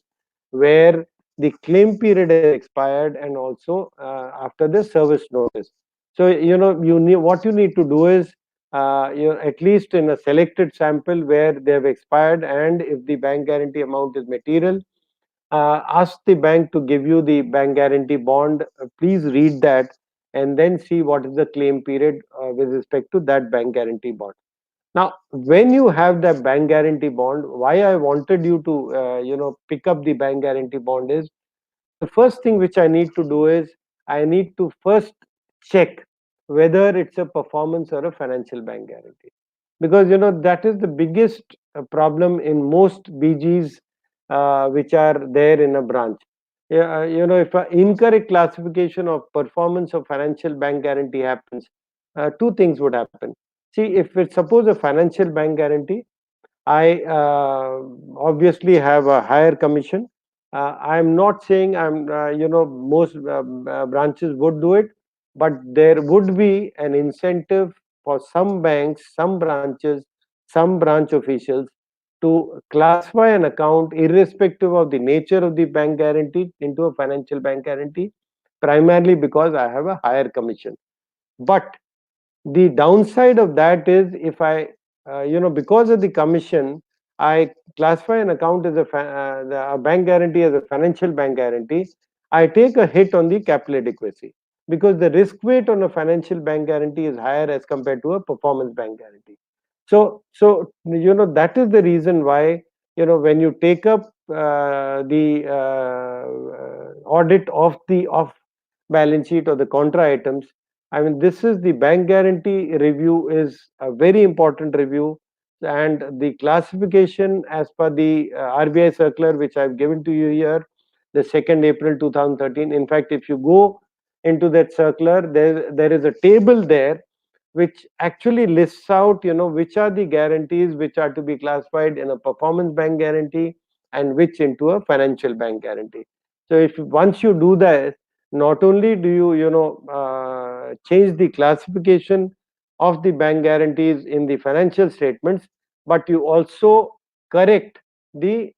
where the claim period has expired, and also after the service notice. So you need, what you need to do is, at least in a selected sample where they have expired, and if the bank guarantee amount is material, ask the bank to give you the bank guarantee bond. Please read that and then see what is the claim period with respect to that bank guarantee bond. Now, when you have that bank guarantee bond, why I wanted you to pick up the bank guarantee bond is, the first thing which I need to do is, I need to first check whether it's a performance or a financial bank guarantee, because that is the biggest problem in most BGs which are there in a branch. Yeah, if an incorrect classification of performance of financial bank guarantee happens, two things would happen. See, if it's suppose a financial bank guarantee, I obviously have a higher commission. I'm not saying most branches would do it, but there would be an incentive for some banks, some branches, some branch officials to classify an account irrespective of the nature of the bank guarantee into a financial bank guarantee, primarily because I have a higher commission. But the downside of that is, if I because of the commission, I classify an account as a bank guarantee as a financial bank guarantee, I take a hit on the capital adequacy, because the risk weight on a financial bank guarantee is higher as compared to a performance bank guarantee. So that is the reason why when you take up the audit of the off balance sheet or the contra items, I mean, this is the bank guarantee review is a very important review, and the classification as per the RBI circular which I've given to you here, the 2nd April 2013. In fact, if you go into that circular, there is a table there which actually lists out which are the guarantees which are to be classified in a performance bank guarantee and which into a financial bank guarantee. So if once you do that, not only do you change the classification of the bank guarantees in the financial statements, but you also correct the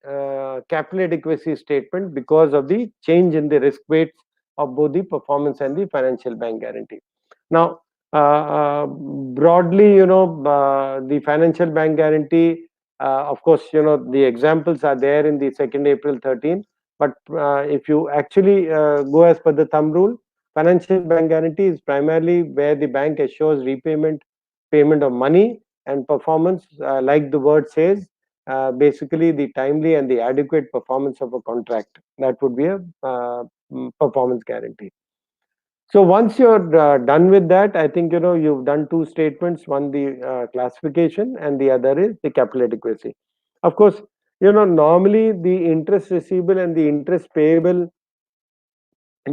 capital adequacy statement because of the change in the risk weights of both the performance and the financial bank guarantee. Now, broadly, the financial bank guarantee, of course, the examples are there in the 2nd April 13. But if you actually go as per the thumb rule, financial bank guarantee is primarily where the bank assures payment of money, and performance, like the word says, basically the timely and the adequate performance of a contract. That would be a performance guarantee. So once you're done with that, I think you've done two statements. One, the classification, and the other is the capital adequacy. Of course, normally the interest receivable and the interest payable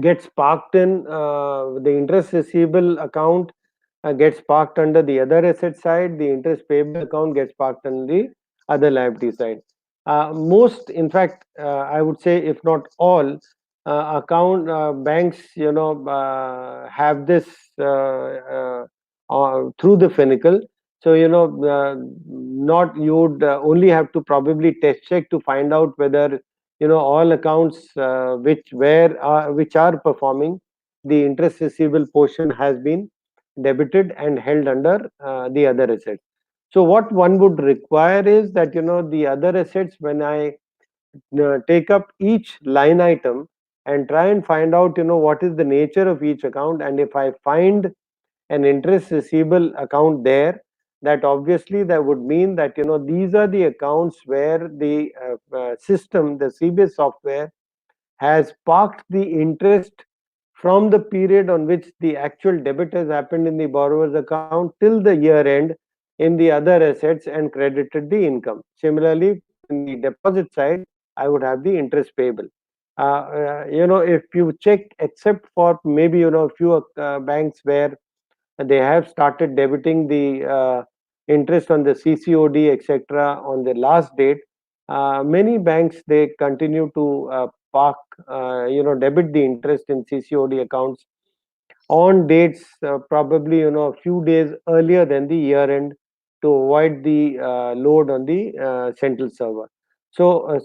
gets parked in the interest receivable account gets parked under the other asset side. The interest payable account gets parked on the other liability side. Most, in fact, I would say, if not all, account banks, have this through the Finacle. So not you would only have to probably test check to find out whether all accounts which are performing, the interest receivable portion has been debited and held under the other assets. So what one would require is that the other assets, when I take up each line item and try and find out what is the nature of each account, and if I find an interest receivable account there, that obviously that would mean that these are the accounts where the system, the CBS software, has parked the interest from the period on which the actual debit has happened in the borrower's account till the year end in the other assets and credited the income. Similarly, in the deposit side, I would have the interest payable. If you check, except for maybe a few banks where they have started debiting the interest on the CCOD, etc., on the last date. Many banks, they continue to park, debit the interest in CCOD accounts on dates probably a few days earlier than the year end, to avoid the load on the central server. So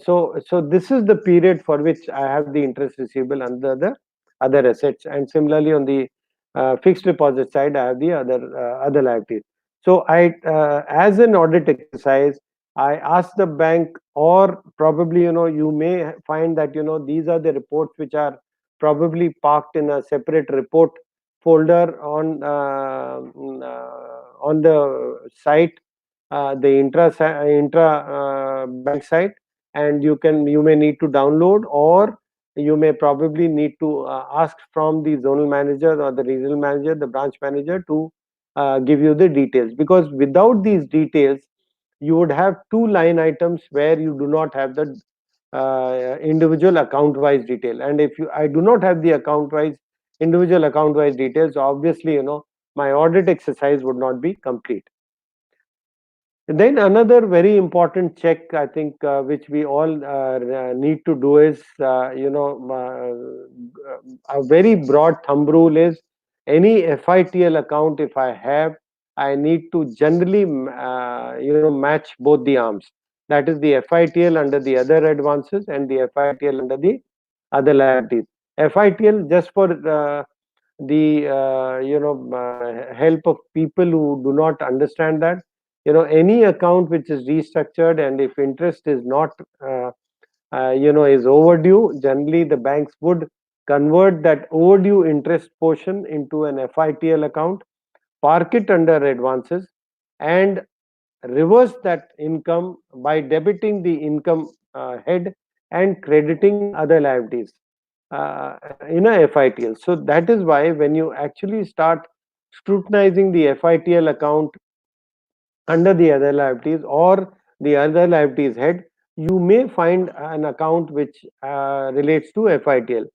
this is the period for which I have the interest receivable under the other assets, and similarly on the fixed deposit side, I have the other liabilities. So as an audit exercise, I ask the bank, or probably you may find that these are the reports which are probably parked in a separate report folder on the site, the intra bank site, and you may need to download, or you may probably need to ask from the zonal manager or the regional manager, the branch manager, to give you the details, because without these details you would have two line items where you do not have the individual account wise detail. And if I do not have the individual account wise details, obviously my audit exercise would not be complete. And then another very important check, I think, which we all need to do is, a very broad thumb rule is, any FITL account, if I have, I need to generally, match both the arms. That is the FITL under the other advances and the FITL under the other liabilities. FITL, just for the help of people who do not understand that, any account which is restructured, and if interest is not is overdue, generally the banks would convert that overdue interest portion into an FITL account, park it under advances, and reverse that income by debiting the income head and crediting other liabilities in a FITL. So that is why when you actually start scrutinizing the FITL account under the other liabilities or the other liabilities head, you may find an account which relates to FITL.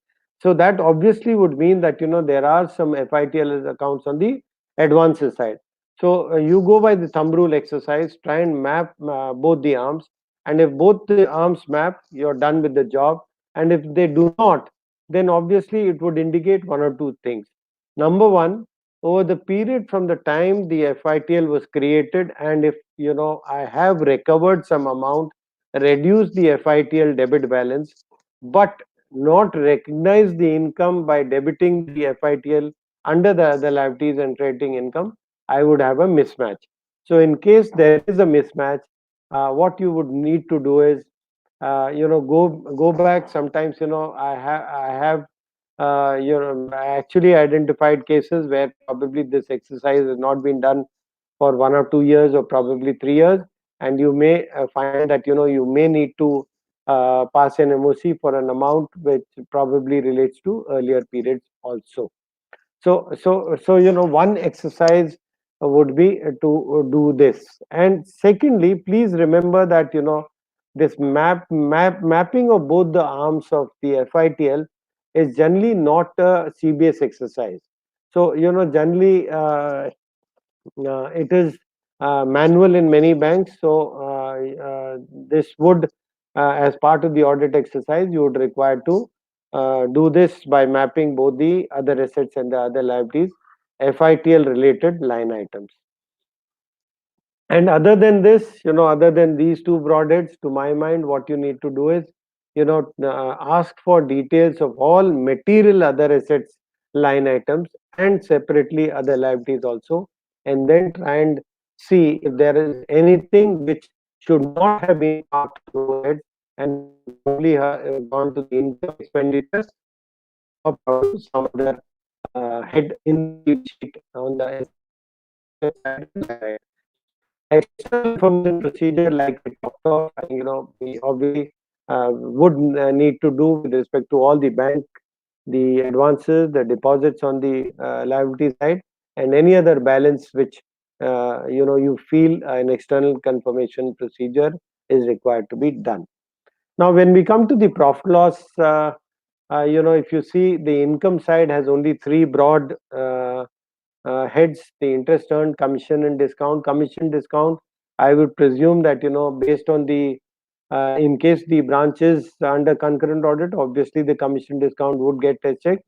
So that obviously would mean that there are some FITL accounts on the advances side. So you go by the thumb rule exercise, try and map both the arms, and if both the arms map, you're done with the job. And if they do not, then obviously it would indicate one or two things. Number one, over the period from the time the FITL was created, and if I have recovered some amount, reduce the FITL debit balance, but not recognize the income by debiting the FITL under the other liabilities and crediting income, I would have a mismatch. So in case there is a mismatch, what you would need to do is go back. Sometimes I have actually identified cases where probably this exercise has not been done for 1 or 2 years, or probably 3 years, and you may find that you may need to pass an MOC for an amount which probably relates to earlier periods also. So one exercise would be to do this. And secondly, please remember that this mapping of both the arms of the FITL is generally not a CBS exercise. So generally it is manual in many banks. So this would, as part of the audit exercise, you would require to do this by mapping both the other assets and the other liabilities, FITL related line items. And other than this, other than these two broad heads, to my mind, what you need to do is, ask for details of all material other assets line items and separately other liabilities also, and then try and see if there is anything which should not have been part of those heads and which should probably have gone to the income expenditure or probably some other head in the sheet on the asset side and line item. External information procedure, like we talked of, we obviously would need to do with respect to all the bank, the advances, the deposits on the liability side, and any other balance which you feel an external confirmation procedure is required to be done. Now, when we come to the profit loss, if you see, the income side has only three broad heads: the interest earned, commission and discount. Commission discount, I would presume that based on the in case the branch is under concurrent audit, obviously the commission discount would get test checked.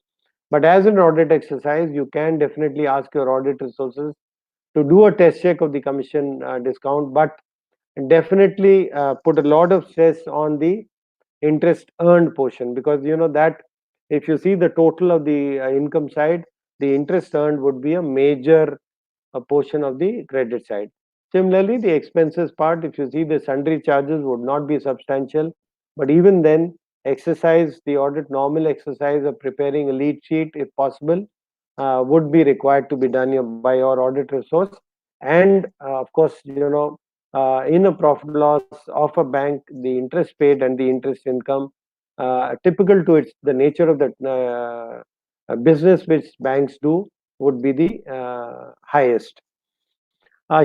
But as an audit exercise, you can definitely ask your audit resources to do a test check of the commission discount, but definitely put a lot of stress on the interest earned portion, because that if you see the total of the income side, the interest earned would be a major portion of the credit side. Similarly, the expenses part, if you see, the sundry charges would not be substantial, but even then, exercise the audit normal exercise of preparing a lead sheet, if possible, would be required to be done by your audit resource. And of course, in a profit loss of a bank, the interest paid and the interest income, typical to its the nature of the business which banks do, would be the highest.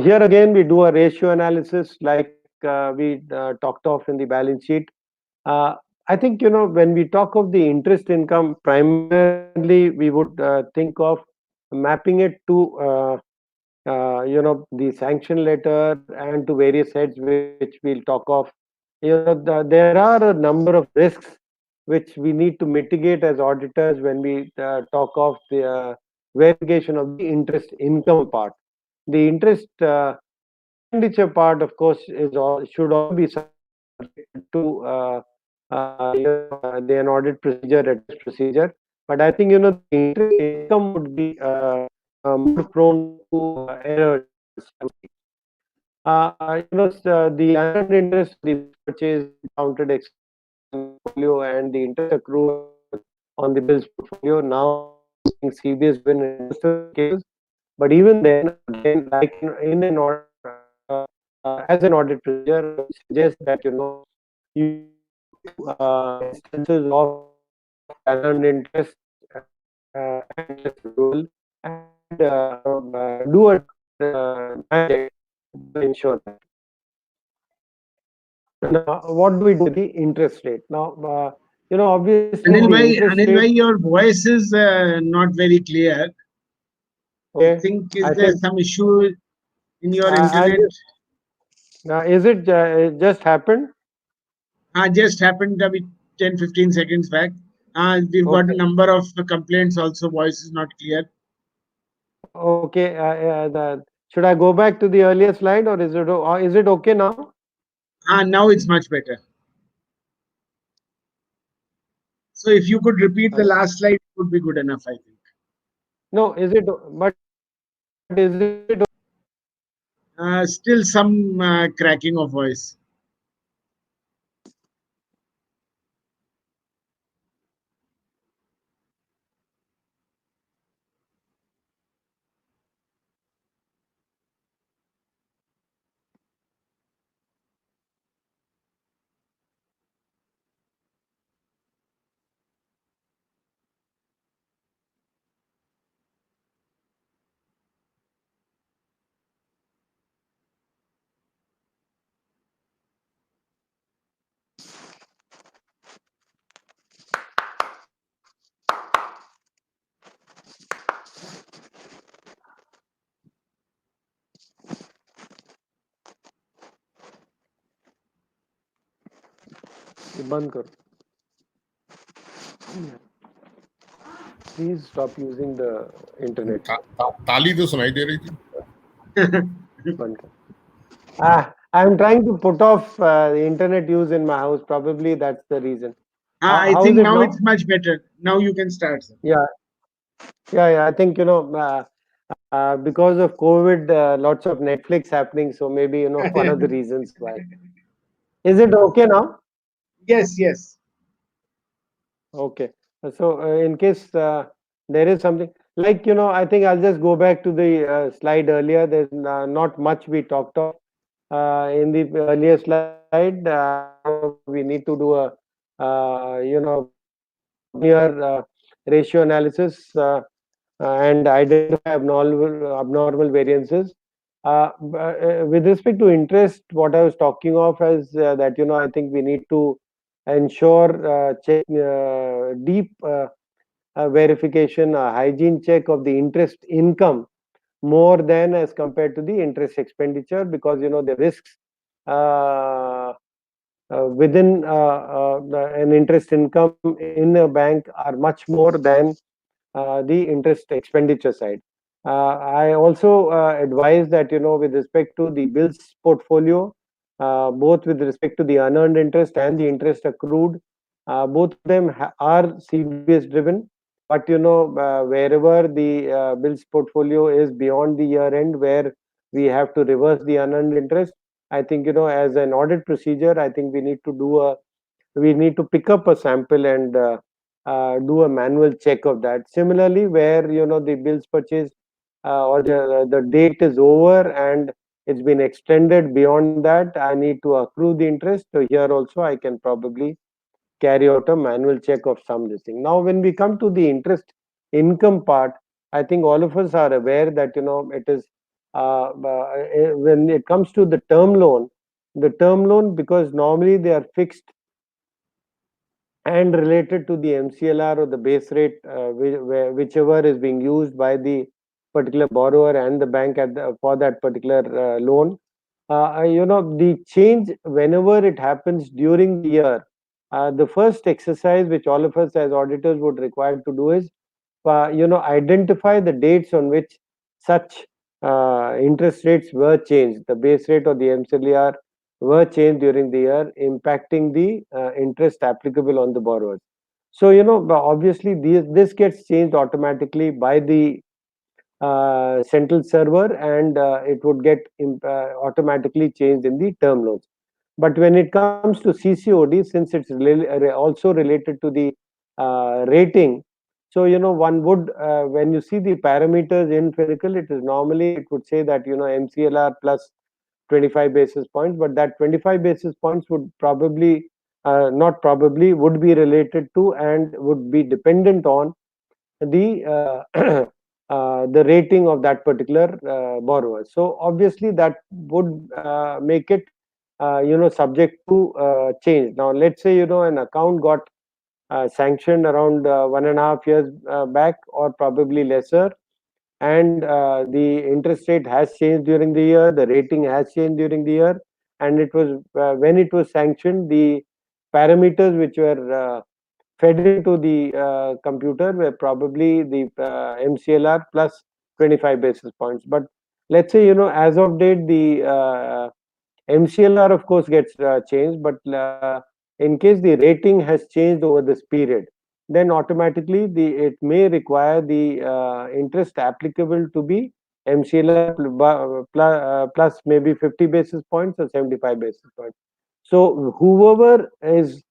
Here again, we do a ratio analysis like we talked of in the balance sheet. Uh, I think, when we talk of the interest income, primarily we would think of mapping it to the sanction letter and to various heads which we'll talk of. There are a number of risks which we need to mitigate as auditors when we talk of the verification of the interest income part. The interest expenditure part, of course, should also be subject to the an audit procedure, a test procedure. But I think the interest income would be more prone to errors, I would say. The unearned interest, the bills purchase, discounted expenses on the portfolio, and the interest accrual on the bills portfolio now being CBS given in most of the cases. But even then, again, like in an audit, as an audit procedure, I would suggest that you look into instances of unearned interest and interest accrual, and do a check to ensure that. Now, what do we do with the interest rate? Now, obviously the interest Anil rate. bhai, your voice is not very clear. I Okay, think is I there think some issue in your I'll internet? just. Is it just happened? Just happened a bit 10, 15 seconds back. We've got a Okay, number of complaints also. Voice is not clear. okay. Should I go back to the earlier slide, or is it okay now? Now it's much better. So if you could repeat the last slide, it would be good enough, I think. No, is it? But is it okay now? Still some cracking of voice. ये बंद करो. Please stop using the internet. ताली तो सुनाई दे रही थी. बंद करो. I'm trying to put off the internet use in my house. Probably that's the reason. I How think is it now now? it's much better. Now you can start, sir. Yeah. I think because of COVID, lots of Netflix happening. So maybe one of the reasons why. Is it okay now? Yes, yes. Okay. So in case there is something like I think I'll just go back to the slide earlier. There's not much we talked of in the earlier slide. We need to do a linear ratio analysis and identify abnormal variances. With respect to interest, what I was talking of is that I think we need to ensure check deep verification, hygiene check of the interest income more than as compared to the interest expenditure, because the risks uh, within an interest income in a bank are much more than the interest expenditure side. I also advise that with respect to the bills portfolio, both with respect to the unearned interest and the interest accrued, both of them are CDS driven. But wherever the bills portfolio is beyond the year end, where we have to reverse the unearned interest, I think as an audit procedure, I think we need to pick up a sample and do a manual check of that. Similarly, where the bills purchased or the date is over and it's been extended beyond that, I need to accrue the interest. So here also I can probably carry out a manual check of some this thing. Now, when we come to the interest income part, I think all of us are aware that it is when it comes to the term loan, because normally they are fixed and related to the MCLR or the base rate, whichever is being used by the particular borrower and the bank for that particular loan. The change whenever it happens during the year, the first exercise which all of us as auditors would require to do is identify the dates on which such interest rates were changed, the base rate or the MCLR were changed during the year, impacting the interest applicable on the borrowers. So obviously this gets changed automatically by the central server, and it would get automatically changed in the term loans. But when it comes to CCOD, since it's also related to the rating, so one would when you see the parameters in Finacle, it is normally it would say that MCLR plus 25 basis points, but that 25 basis points would probably not probably would be related to and would be dependent on the the rating of that particular borrower. So obviously that would make it subject to change. Now let's say an account got sanctioned around 1.5 years back, or probably lesser, and the interest rate has changed during the year, the rating has changed during the year, and it was when it was sanctioned, the parameters which were fed into the computer were probably the MCLR plus 25 basis points. But let's say as of date the MCLR of course gets changed, but in case the rating has changed over this period, then automatically it may require the interest applicable to be MCLR plus maybe 50 basis points or 75 basis points. So whoever is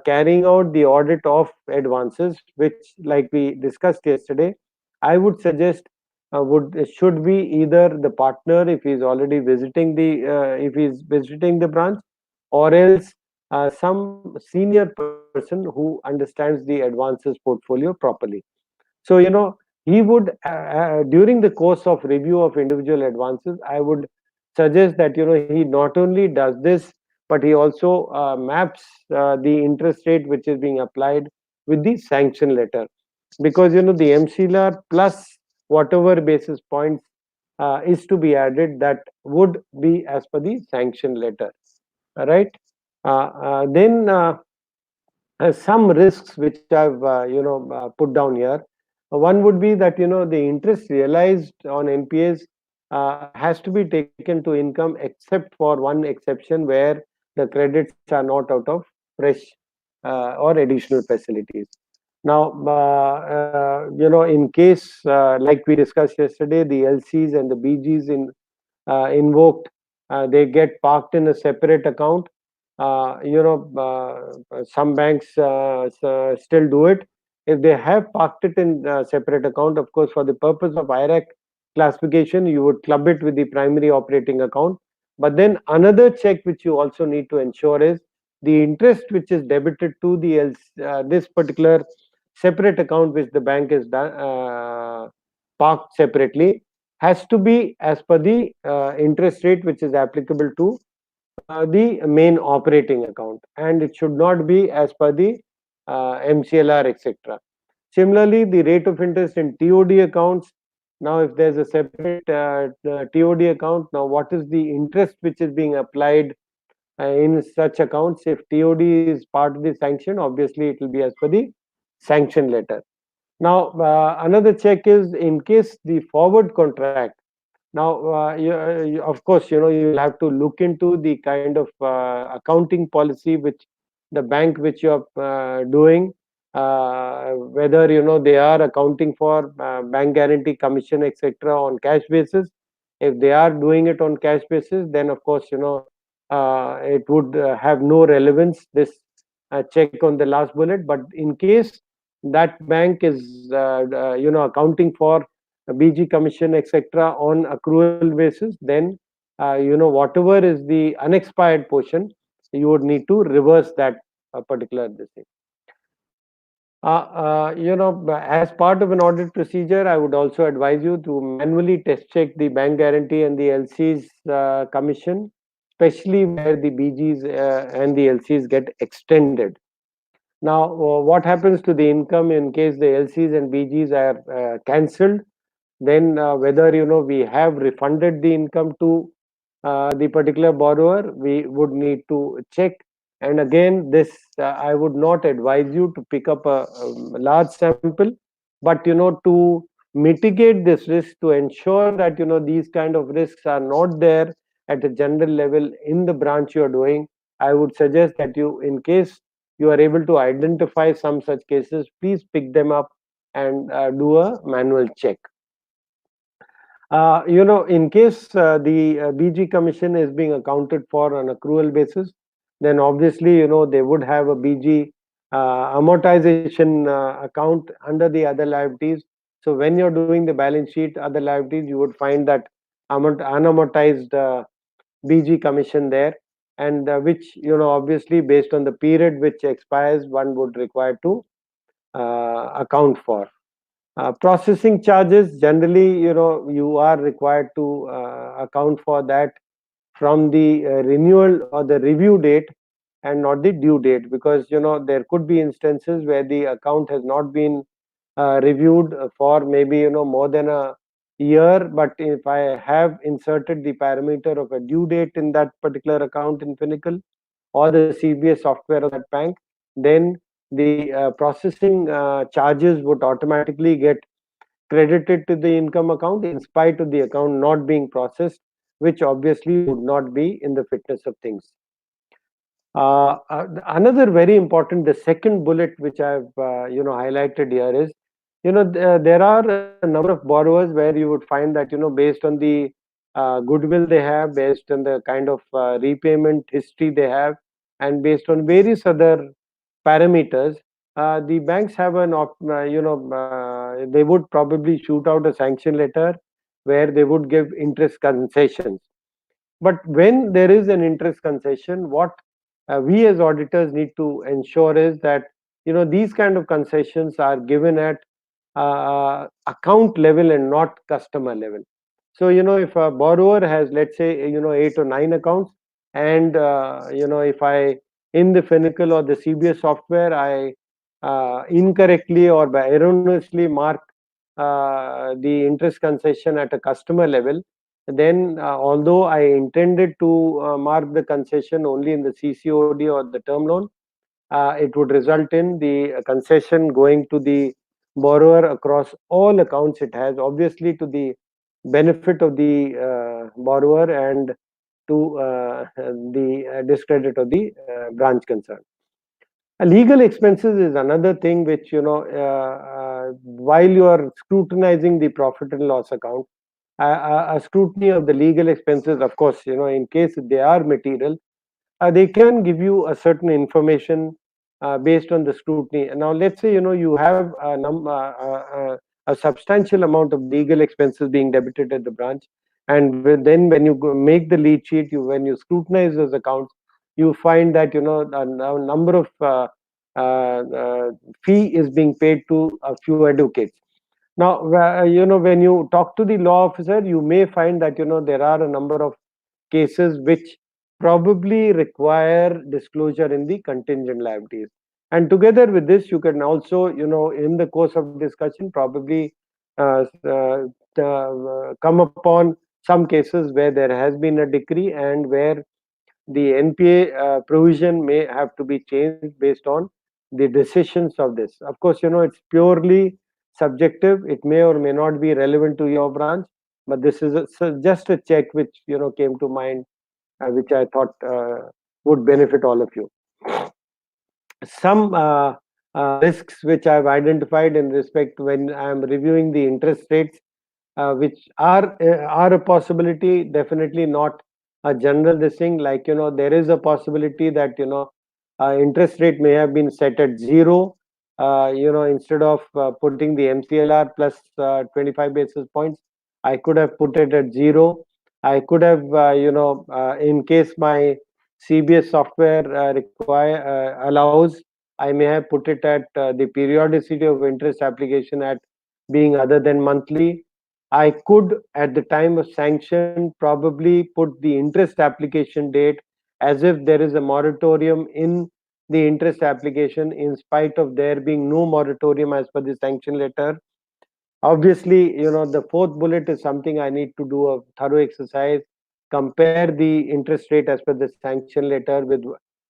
carrying out the audit of advances, which like we discussed yesterday, I would suggest would should be either the partner if he's already visiting the if he's visiting the branch, or else some senior person who understands the advances portfolio properly. So he would during the course of review of individual advances, I would suggest that he not only does this, but he also maps the interest rate which is being applied with the sanction letter, because the MCLR plus whatever basis points is to be added, that would be as per the sanction letter, right? Then some risks which I've put down here. One would be that the interest realized on NPAs has to be taken to income, except for one exception where the credits are not out of fresh or additional facilities. Now, in case like we discussed yesterday, the LCs and the BGs invoked, they get parked in a separate account. Some banks still do it. If they have parked it in a separate account, of course, for the purpose of IRAC classification, you would club it with the primary operating account. But then another check which you also need to ensure is the interest which is debited to this particular separate account which the bank is parked separately has to be as per the interest rate which is applicable to the main operating account, and it should not be as per the MCLR, etc. Similarly, the rate of interest in TOD accounts. Now, if there's a separate TOD account, now what is the interest which is being applied in such accounts? If TOD is part of the sanction, obviously it will be as per the sanction letter. Now, another check is in case the forward contract. Now, of course, you will have to look into the kind of accounting policy which the bank which you're doing, whether they are accounting for bank guarantee commission, etc., on cash basis. If they are doing it on cash basis, then of course, it would have no relevance, this check on the last bullet. But in case that bank is accounting for BG commission, etc., on accrual basis, then whatever is the unexpired portion, you would need to reverse that particular this thing. As part of an audit procedure, I would also advise you to manually test check the bank guarantee and the LC's commission, especially where the BGs and the LCs get extended. Now, what happens to the income in case the LCs and BGs are cancelled? Then whether we have refunded the income to the particular borrower, we would need to check. And again, this I would not advise you to pick up a large sample, but to mitigate this risk, to ensure that these kind of risks are not there at a general level in the branch you are doing, I would suggest that you, in case you are able to identify some such cases, please pick them up and do a manual check. In case the BG commission is being accounted for on accrual basis, then obviously, they would have a BG amortization account under the other liabilities. So when you're doing the balance sheet, other liabilities, you would find that unamortized BG commission there, and which, obviously, based on the period which expires, one would require to account for. Processing charges, generally, you are required to account for that from the renewal or the review date and not the due date, because there could be instances where the account has not been reviewed for maybe more than a year, but if I have inserted the parameter of a due date in that particular account in Finacle or the CBS software of that bank, then the processing charges would automatically get credited to the income account in spite of the account not being processed, which obviously would not be in the fitness of things. Another very important, the second bullet which I've highlighted here is, there are a number of borrowers where you would find that based on the goodwill they have, based on the kind of repayment history they have, and based on various other parameters, the banks have they would probably shoot out a sanction letter where they would give interest concessions. But when there is an interest concession, what we as auditors need to ensure is that these kind of concessions are given at account level and not customer level. So if a borrower has, let's say, 8 or 9 accounts, and if I, in the Finacle or the CBS software, I incorrectly or by erroneously mark the interest concession at a customer level, then although I intended to mark the concession only in the CCOD or the term loan, it would result in the concession going to the borrower across all accounts it has, obviously to the benefit of the borrower and to the discredit of the branch concerned. Legal expenses is another thing which, while you are scrutinizing the profit and loss account, a scrutiny of the legal expenses, of course, in case they are material, they can give you a certain information based on the scrutiny. Now, let's say you have a substantial amount of legal expenses being debited at the branch, and then when you make the lead sheet, when you scrutinize those accounts, you find that a number of fee is being paid to a few advocates. Now, when you talk to the law officer, you may find that there are a number of cases which probably require disclosure in the contingent liabilities. And together with this, you can also, in the course of discussion, probably come upon some cases where there has been a decree and where the NPA provision may have to be changed based on the decisions of this. Of course, it's purely subjective. It may or may not be relevant to your branch, but this is just a check which came to mind, which I thought would benefit all of you. Some risks which I've identified in respect when I'm reviewing the interest rates, which are a possibility, definitely not a general this thing. Like there is a possibility that interest rate may have been set at zero. Instead of putting the MCLR plus 25 basis points, I could have put it at zero. I could have, in case my CBS software allows, I may have put it at the periodicity of interest application at being other than monthly. I could, at the time of sanction, probably put the interest application date as if there is a moratorium in the interest application, in spite of there being no moratorium as per the sanction letter. Obviously, the fourth bullet is something I need to do a thorough exercise, compare the interest rate as per the sanction letter with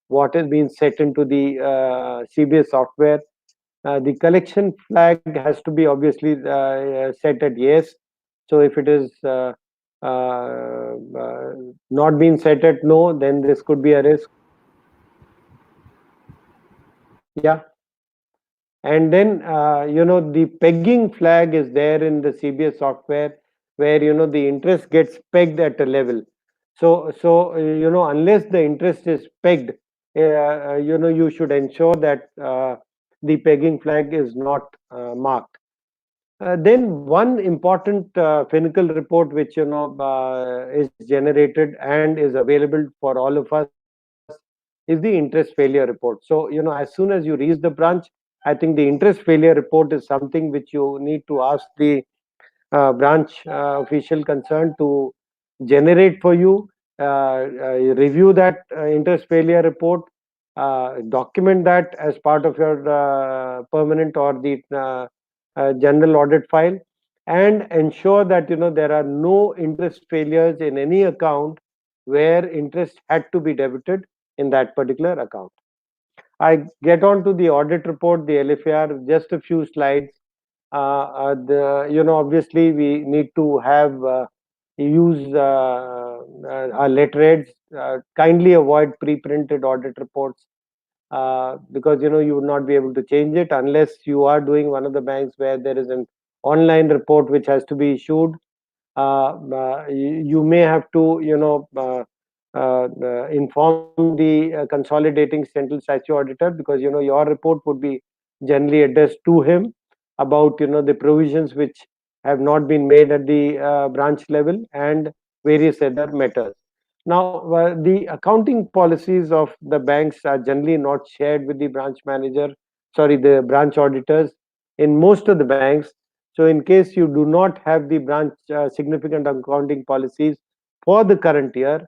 what has been set into the CBS software. The collection flag has to be obviously set at yes. So if it is not being set at no, then this could be a risk. Yeah. And then the pegging flag is there in the CBS software, where the interest gets pegged at a level. So unless the interest is pegged, you should ensure that the pegging flag is not marked. Then one important Finacle report which is generated and is available for all of us is the interest failure report. So as soon as you reach the branch, I think the interest failure report is something which you need to ask the branch official concerned to generate for you. Review that interest failure report, document that as part of your permanent or the general audit file, and ensure that there are no interest failures in any account where interest had to be debited in that particular account. I get on to the audit report, the LFAR, just a few slides. Obviously we need to have use our letterheads. Kindly avoid pre-printed audit reports because you would not be able to change it unless you are doing one of the banks where there is an online report which has to be issued. You may have to inform the consolidating central statute auditor, because your report would be generally addressed to him about the provisions which have not been made at the branch level and various other matters. Now, the accounting policies of the banks are generally not shared with the branch manager, sorry, the branch auditors in most of the banks. So in case you do not have the branch significant accounting policies for the current year,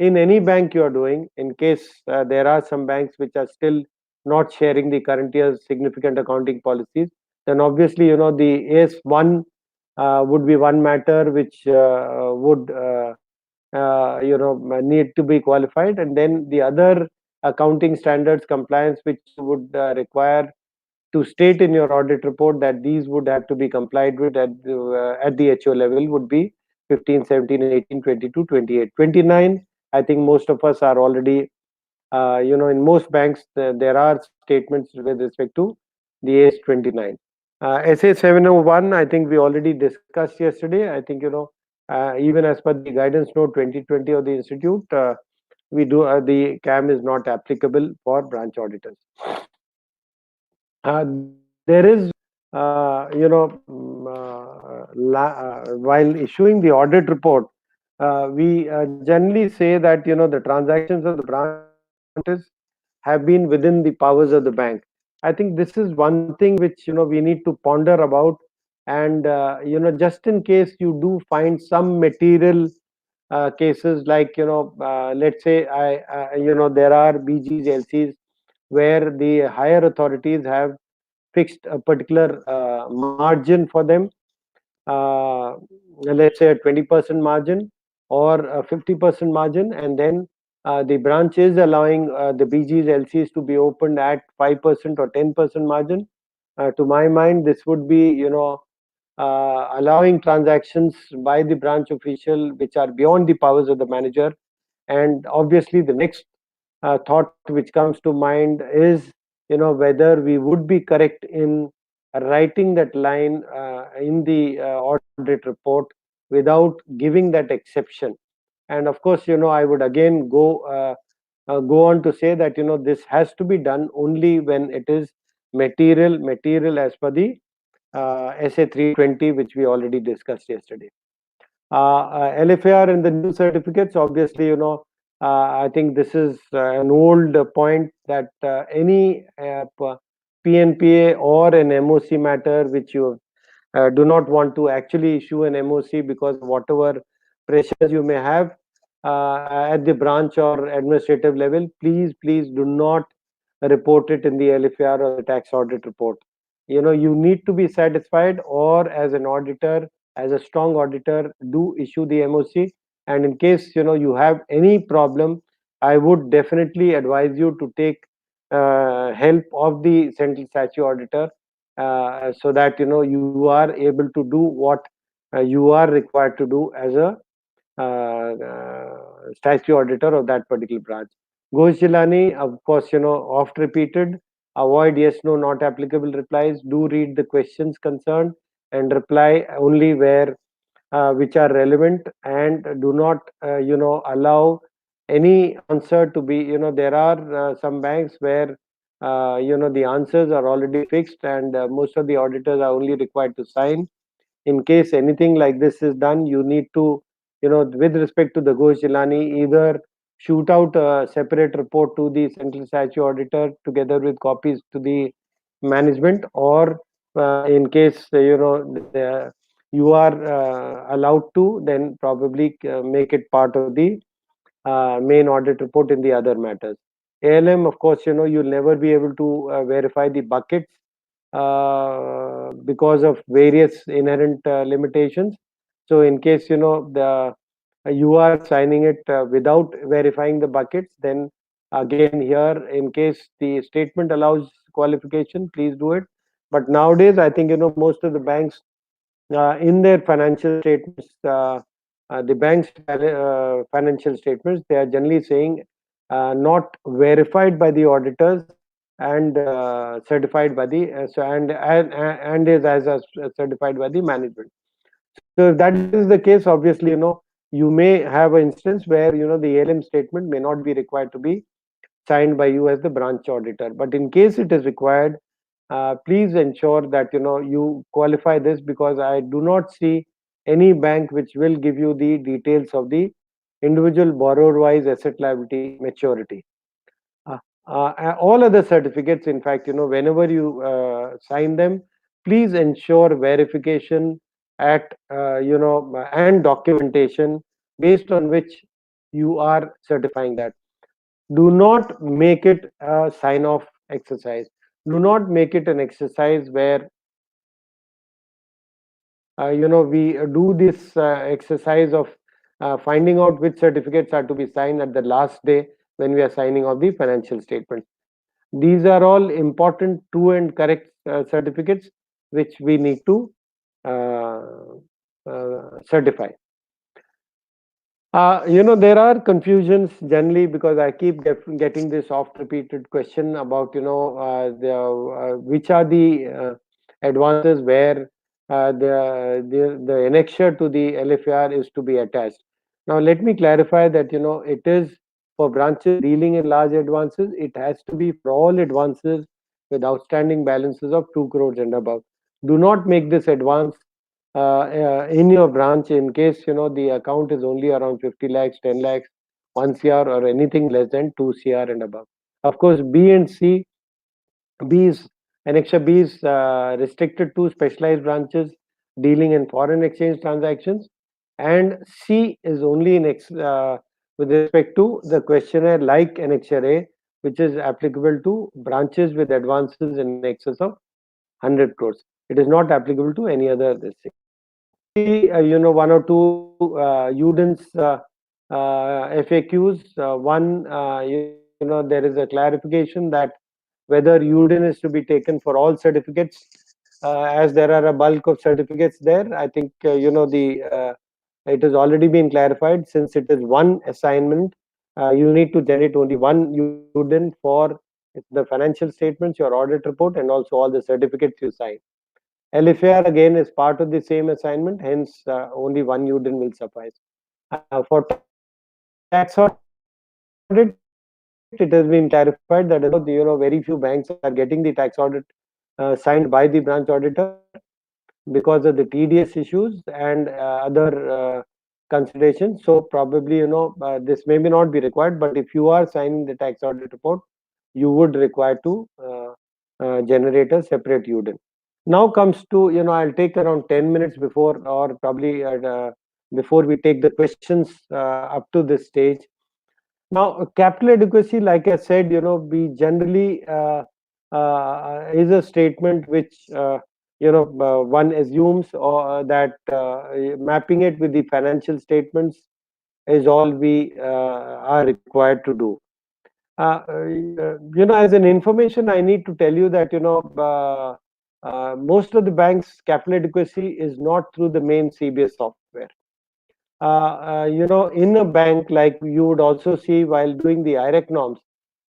in any bank you are doing, in case there are some banks which are still not sharing the current year's significant accounting policies, then obviously the AS1 would be one matter which would need to be qualified, and then the other accounting standards compliance which you would require to state in your audit report that these would have to be complied with at the HO level would be 15, 17, 18, 22, 28, 29. I think most of us are already, in most banks, there are statements with respect to the AS 29. SA 701, I think we already discussed yesterday. I think, even as per the guidance note 2020 of the institute, the CAM is not applicable for branch auditors. There is, while issuing the audit report, we generally say that the transactions of the branches have been within the powers of the bank. I think this is one thing which we need to ponder about, and just in case you do find some material cases like let's say there are BGs, LCs where the higher authorities have fixed a particular margin for them, uh, let's say a 20% margin or a 50% margin, and then the branch is allowing the BGs, LCs to be opened at 5% or 10% margin. To my mind, this would be, allowing transactions by the branch official which are beyond the powers of the manager. And obviously, the next thought which comes to mind is, whether we would be correct in writing that line in the audit report without giving that exception. And of course, I would again go on to say that this has to be done only when it is material as per the SA 320, which we already discussed yesterday. LFAR and the new certificates, obviously, I think this is an old point that any PNPA or an MOC matter which you do not want to actually issue an MOC because of whatever pressures you may have at the branch or administrative level, please do not report it in the LFAR or the tax audit report. You need to be satisfied, or as an auditor, as a strong auditor, do issue the MOC. And in case you have any problem, I would definitely advise you to take help of the central statutory auditor, so that you are able to do what you are required to do as a statutory auditor of that particular branch. Ghosh Jilani, of course, oft repeated, avoid yes, no, not applicable replies. Do read the questions concerned and reply only where which are relevant, and do not allow any answer to be, there are some banks where the answers are already fixed, and most of the auditors are only required to sign. In case anything like this is done, you need to, with respect to the Ghosh Jilani, either shoot out a separate report to the central statutory auditor together with copies to the management, or in case you are allowed to, then probably make it part of the main audit report in the other matters. ALM, of course, you'll never be able to verify the buckets because of various inherent limitations. So in case you are signing it without verifying the buckets, then again here, in case the statement allows qualification, please do it. But nowadays, I think most of the banks in their financial statements, the bank's financial statements, they are generally saying not verified by the auditors and certified by the and is as certified by the management. So if that is the case, obviously you may have an instance where the ALM statement may not be required to be signed by you as the branch auditor. But in case it is required, please ensure that you qualify this, because I do not see any bank which will give you the details of the individual borrower wise asset liability maturity. All other certificates, in fact, whenever you sign them, please ensure verification at and documentation based on which you are certifying that. Do not make it a sign off exercise. Do not make it an exercise where we do this exercise of finding out which certificates are to be signed at the last day, when we are signing off the financial statements. These are all important true and correct certificates which we need to uh, certify. There are confusions generally because I keep getting this oft-repeated question about, which are the advances where the annexure to the LFAR is to be attached. Now, let me clarify that, it is for branches dealing in large advances, it has to be for all advances with outstanding balances of 2 crores and above. Do not make this advance in your branch in case the account is only around 50 lakhs, 10 lakhs, 1 cr, or anything less than 2 cr and above. Of course, B and C, B is Annexure B is restricted to specialized branches dealing in foreign exchange transactions, and C is only with respect to the questionnaire like Annexure A, which is applicable to branches with advances in excess of 100 crores. It is not applicable to any other this thing. See, one or two UDIN's FAQs. One, there is a clarification that whether UDIN is to be taken for all certificates, as there are a bulk of certificates there. I think it has already been clarified. Since it is one assignment, you need to generate only one UDIN for the financial statements, your audit report, and also all the certificates you sign. LFAR again is part of the same assignment, hence only one UDIN will suffice. For tax audit, it has been clarified that very few banks are getting the tax audit signed by the branch auditor because of the tedious issues and other considerations. So probably this may not be required, but if you are signing the tax audit report, you would require to generate a separate UDIN. Now comes to, I'll take around 10 minutes before, or probably before we take the questions up to this stage. Now, capital adequacy, like I said, we generally is a statement which, one assumes or that mapping it with the financial statements is all we are required to do. As an information, I need to tell you that, most of the banks' capital adequacy is not through the main CBS software. In a bank, like you would also see while doing the IREC norms,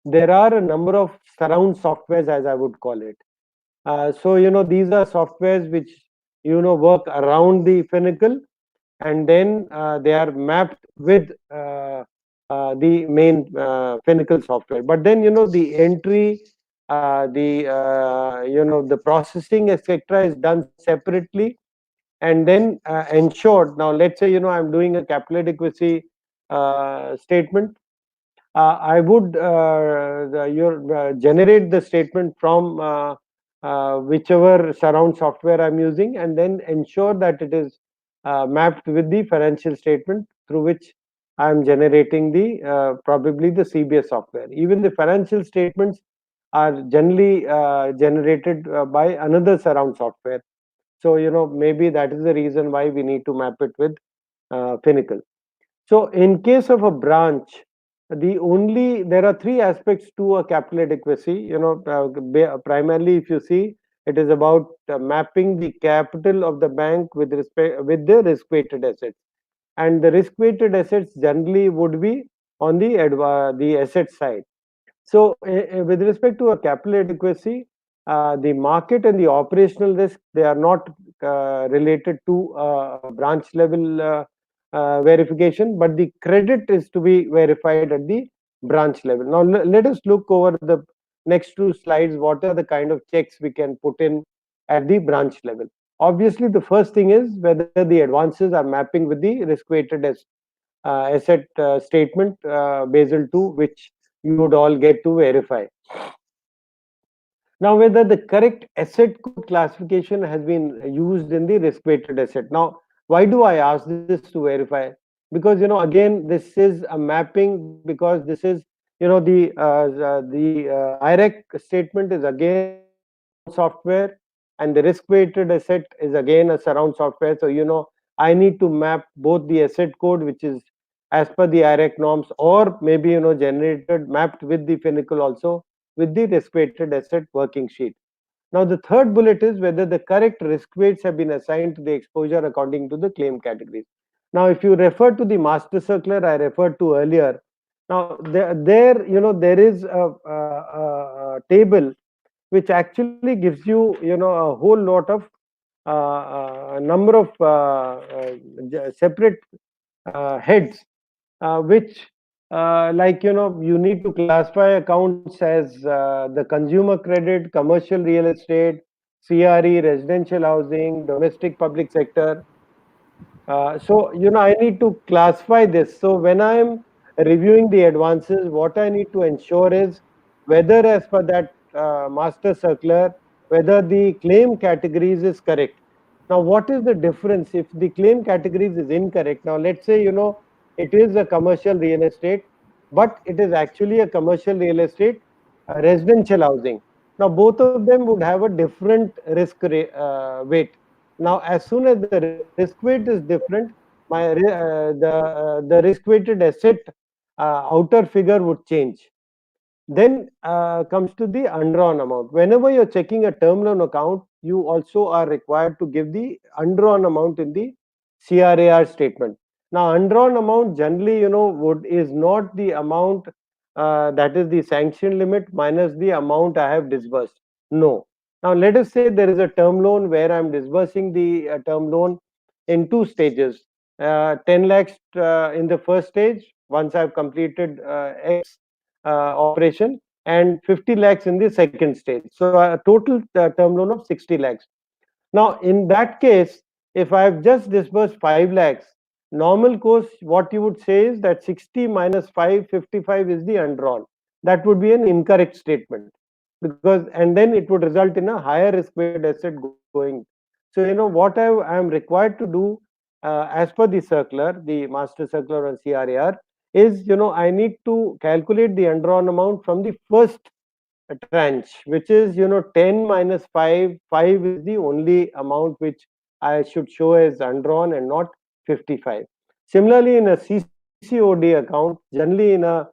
there are a number of surround softwares, as I would call it. So, these are softwares which, work around the Finacle, and then they are mapped with the main Finacle software. But then, the entry, the processing, etc., is done separately and then ensured. Now, let's say, I'm doing a capital adequacy statement. I would generate the statement from whichever surround software I'm using, and then ensure that it is mapped with the financial statement through which I'm generating the probably the CBS software. Even the financial statements are generally generated by another surround software. So, maybe that is the reason why we need to map it with Finacle. So, in case of a branch, there are three aspects to a capital adequacy. Primarily, if you see, it is about mapping the capital of the bank with the risk-weighted assets, and the risk-weighted assets generally would be on the asset side. So, with respect to a capital adequacy, the market and the operational risk, they are not related to branch level verification, but the credit is to be verified at the branch level. Now, let us look over the next two slides. What are the kind of checks we can put in at the branch level? Obviously, the first thing is whether the advances are mapping with the risk-weighted asset statement Basel II, which you would all get to verify. Now, whether the correct asset code classification has been used in the risk-weighted asset. Now, why do I ask this to verify? Because, again, this is a mapping, because this is, the IREC statement is again a surround software, and the risk-weighted asset is again a surround software. So, I need to map both the asset code, which is as per the IRAC norms, or maybe generated, mapped with the Finacle also, with the risk-weighted asset working sheet. Now, the third bullet is whether the correct risk weights have been assigned to the exposure according to the claim categories. Now, if you refer to the master circular I referred to earlier, now there is a table which actually gives you a whole lot of number of separate heads, which you need to classify accounts as the consumer credit, commercial real estate, CRE, residential housing, domestic public sector. So I need to classify this. So when I am reviewing the advances, what I need to ensure is whether, as per that master circular, whether the claim categories is correct. Now, what is the difference if the claim categories is incorrect? Now, let's say it is a commercial real estate, but it is actually a commercial real estate residential housing. Now, both of them would have a different risk weight. Now, as soon as the risk weight is different, the risk weighted asset outer figure would change. Then comes to the undrawn amount. Whenever you're checking a term loan account, you also are required to give the undrawn amount in the CRAR statement. Now, undrawn amount generally, is not the amount that is the sanction limit minus the amount I have disbursed. No. Now, let us say there is a term loan where I'm disbursing the term loan in two stages. 10 lakhs in the first stage, once I've completed X operation, and 50 lakhs in the second stage. So a total term loan of 60 lakhs. Now, in that case, if I have just disbursed 5 lakhs, normal course, what you would say is that 60 minus 5, 55 is the undrawn. That would be an incorrect statement, because, and then it would result in a higher risk weighted asset going. So, what I am required to do as per the circular, the master circular on CRAR, is, I need to calculate the undrawn amount from the first tranche, which is 10 minus 5. 5 is the only amount which I should show as undrawn and not 55. Similarly, in a CCOD account, generally in a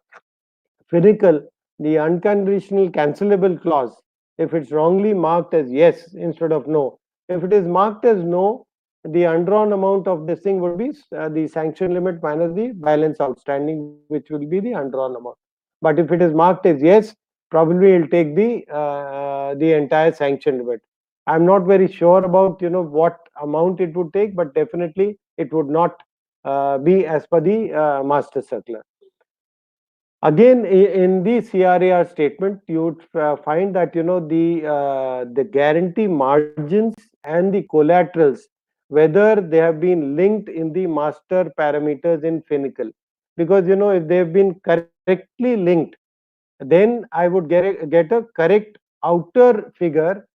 Finacle, the unconditional cancelable clause, if it's wrongly marked as yes instead of no, if it is marked as no, the undrawn amount of this thing would be the sanction limit minus the balance outstanding, which will be the undrawn amount. But if it is marked as yes, probably it'll take the entire sanction limit. I'm not very sure about what amount it would take, but definitely it would not be as per the master circular. Again, in the CRAR statement, you would find that the guarantee margins and the collaterals, whether they have been linked in the master parameters in Finacle. Because if they have been correctly linked, then I would get a correct outer figure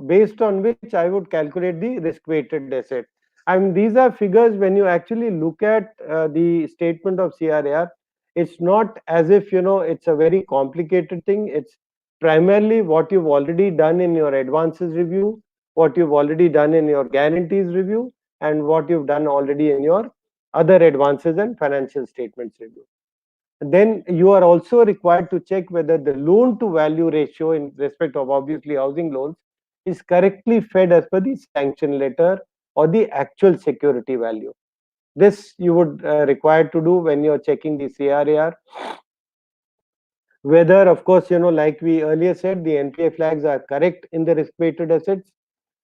based on which I would calculate the risk weighted asset. I mean, these are figures, when you actually look at the statement of CRAR, it's not as if it's a very complicated thing. It's primarily what you've already done in your advances review, what you've already done in your guarantees review, and what you've done already in your other advances and financial statements review. Then you are also required to check whether the loan to value ratio in respect of obviously housing loans is correctly fed as per the sanction letter or the actual security value. This you would require to do when you're checking the CRAR. Whether, of course, like we earlier said, the NPA flags are correct in the risk weighted assets,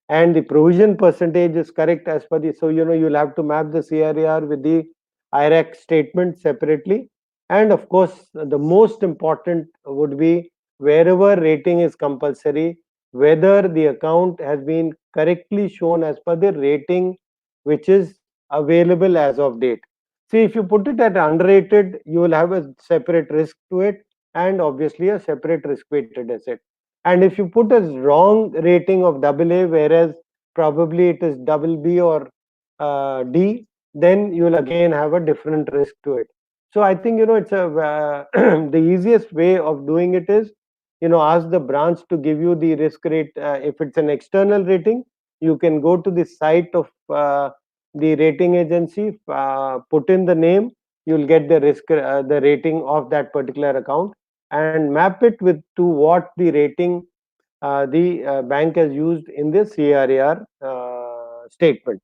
and the provision percentage is correct as per the, so you'll have to map the CRAR with the IRAC statement separately. And of course, the most important would be, wherever rating is compulsory, whether the account has been correctly shown as per the rating which is available as of date. See, if you put it at underrated, you will have a separate risk to it, and obviously a separate risk weighted asset. And if you put a wrong rating of AA, whereas probably it is double B or D, then you will again have a different risk to it. So I think it's a the easiest way of doing it is ask the branch to give you the risk rate. If it's an external rating, you can go to the site of the rating agency, put in the name, you'll get the risk, the rating of that particular account, and map it with to what the rating the bank has used in the CRAR statement.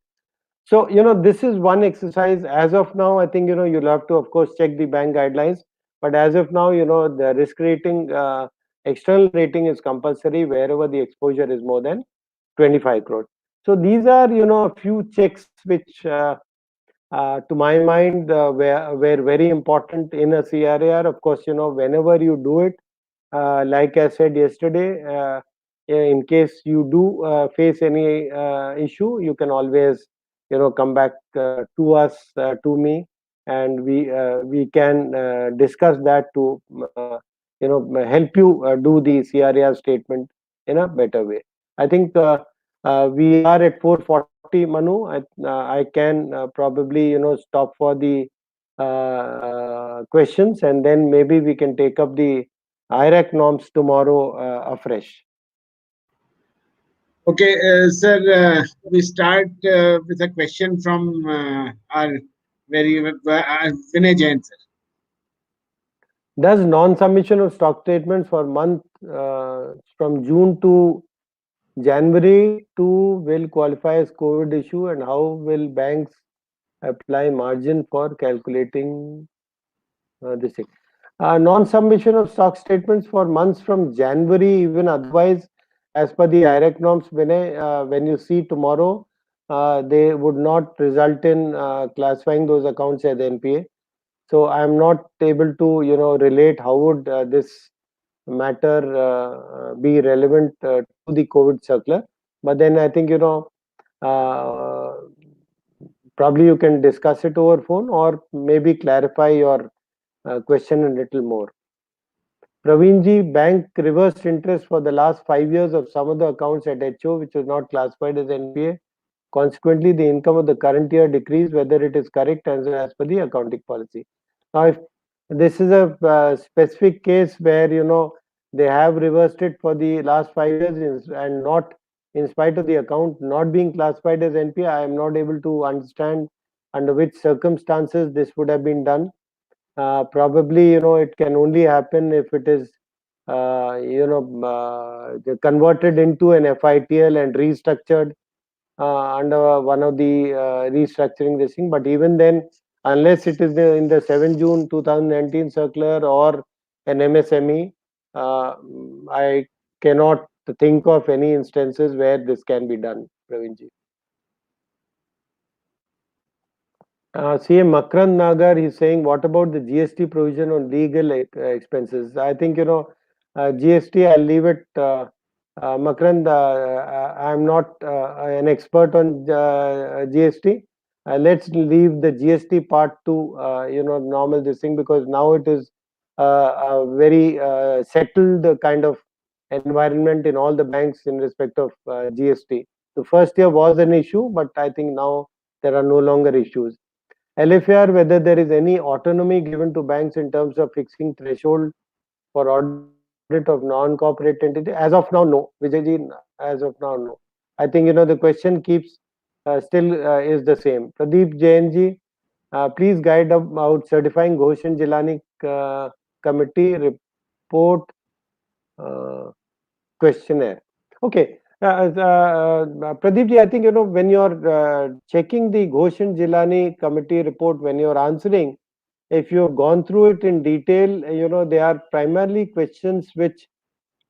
So, this is one exercise. As of now, I think, you'll have to, of course, check the bank guidelines. But as of now, the risk rating, external rating is compulsory wherever the exposure is more than 25 crore. So these are, a few checks which, to my mind, were very important in a CRAR. Of course, whenever you do it, like I said yesterday, in case you do face any issue, you can always, come back to us, to me, and we can discuss that to, help you do the CRAR statement in a better way. I think we are at 4:40, Manu. I can probably, stop for the questions, and then maybe we can take up the IRAC norms tomorrow afresh. Okay, sir, we start with a question from our very Vinay Jain, sir. Does non-submission of stock statements for month from June to January to will qualify as COVID issue, and how will banks apply margin for calculating this thing? Non-submission of stock statements for months from January, even otherwise, as per the IRAC norms, when you see tomorrow, they would not result in classifying those accounts as NPA. So I am not able to, relate how would this matter be relevant to the COVID circular. But then I think, uh, probably you can discuss it over phone, or maybe clarify your question a little more. Praveenji, bank reversed interest for the last 5 years of some of the accounts at HO, which was not classified as NPA. Consequently, the income of the current year decreased, whether it is correct as per the accounting policy. Now, if this is a specific case where, they have reversed it for the last 5 years and not, in spite of the account not being classified as NPA, I am not able to understand under which circumstances this would have been done. Probably, it can only happen if it is, converted into an FITL and restructured under one of the restructuring this thing. But even then, unless it is in the 7 June 2019 circular or an MSME, I cannot think of any instances where this can be done, Pravinji. CM Makrand Nagar is saying, what about the GST provision on legal expenses? I think, GST, I'll leave it. Makrand, I'm not an expert on GST. Let's leave the GST part to, normal this thing, because now it is a very settled kind of environment in all the banks in respect of GST. The first year was an issue, but I think now there are no longer issues. LFR, whether there is any autonomy given to banks in terms of fixing threshold for audit of non-corporate entity. As of now, no. Vijayji, as of now, no. I think, the question keeps still is the same. Pradeep Jainji, please guide about certifying Ghosh and Jilani committee report questionnaire. Okay. Pradeep, I think, when you're checking the Ghosh and Jilani committee report, when you're answering, if you've gone through it in detail, they are primarily questions which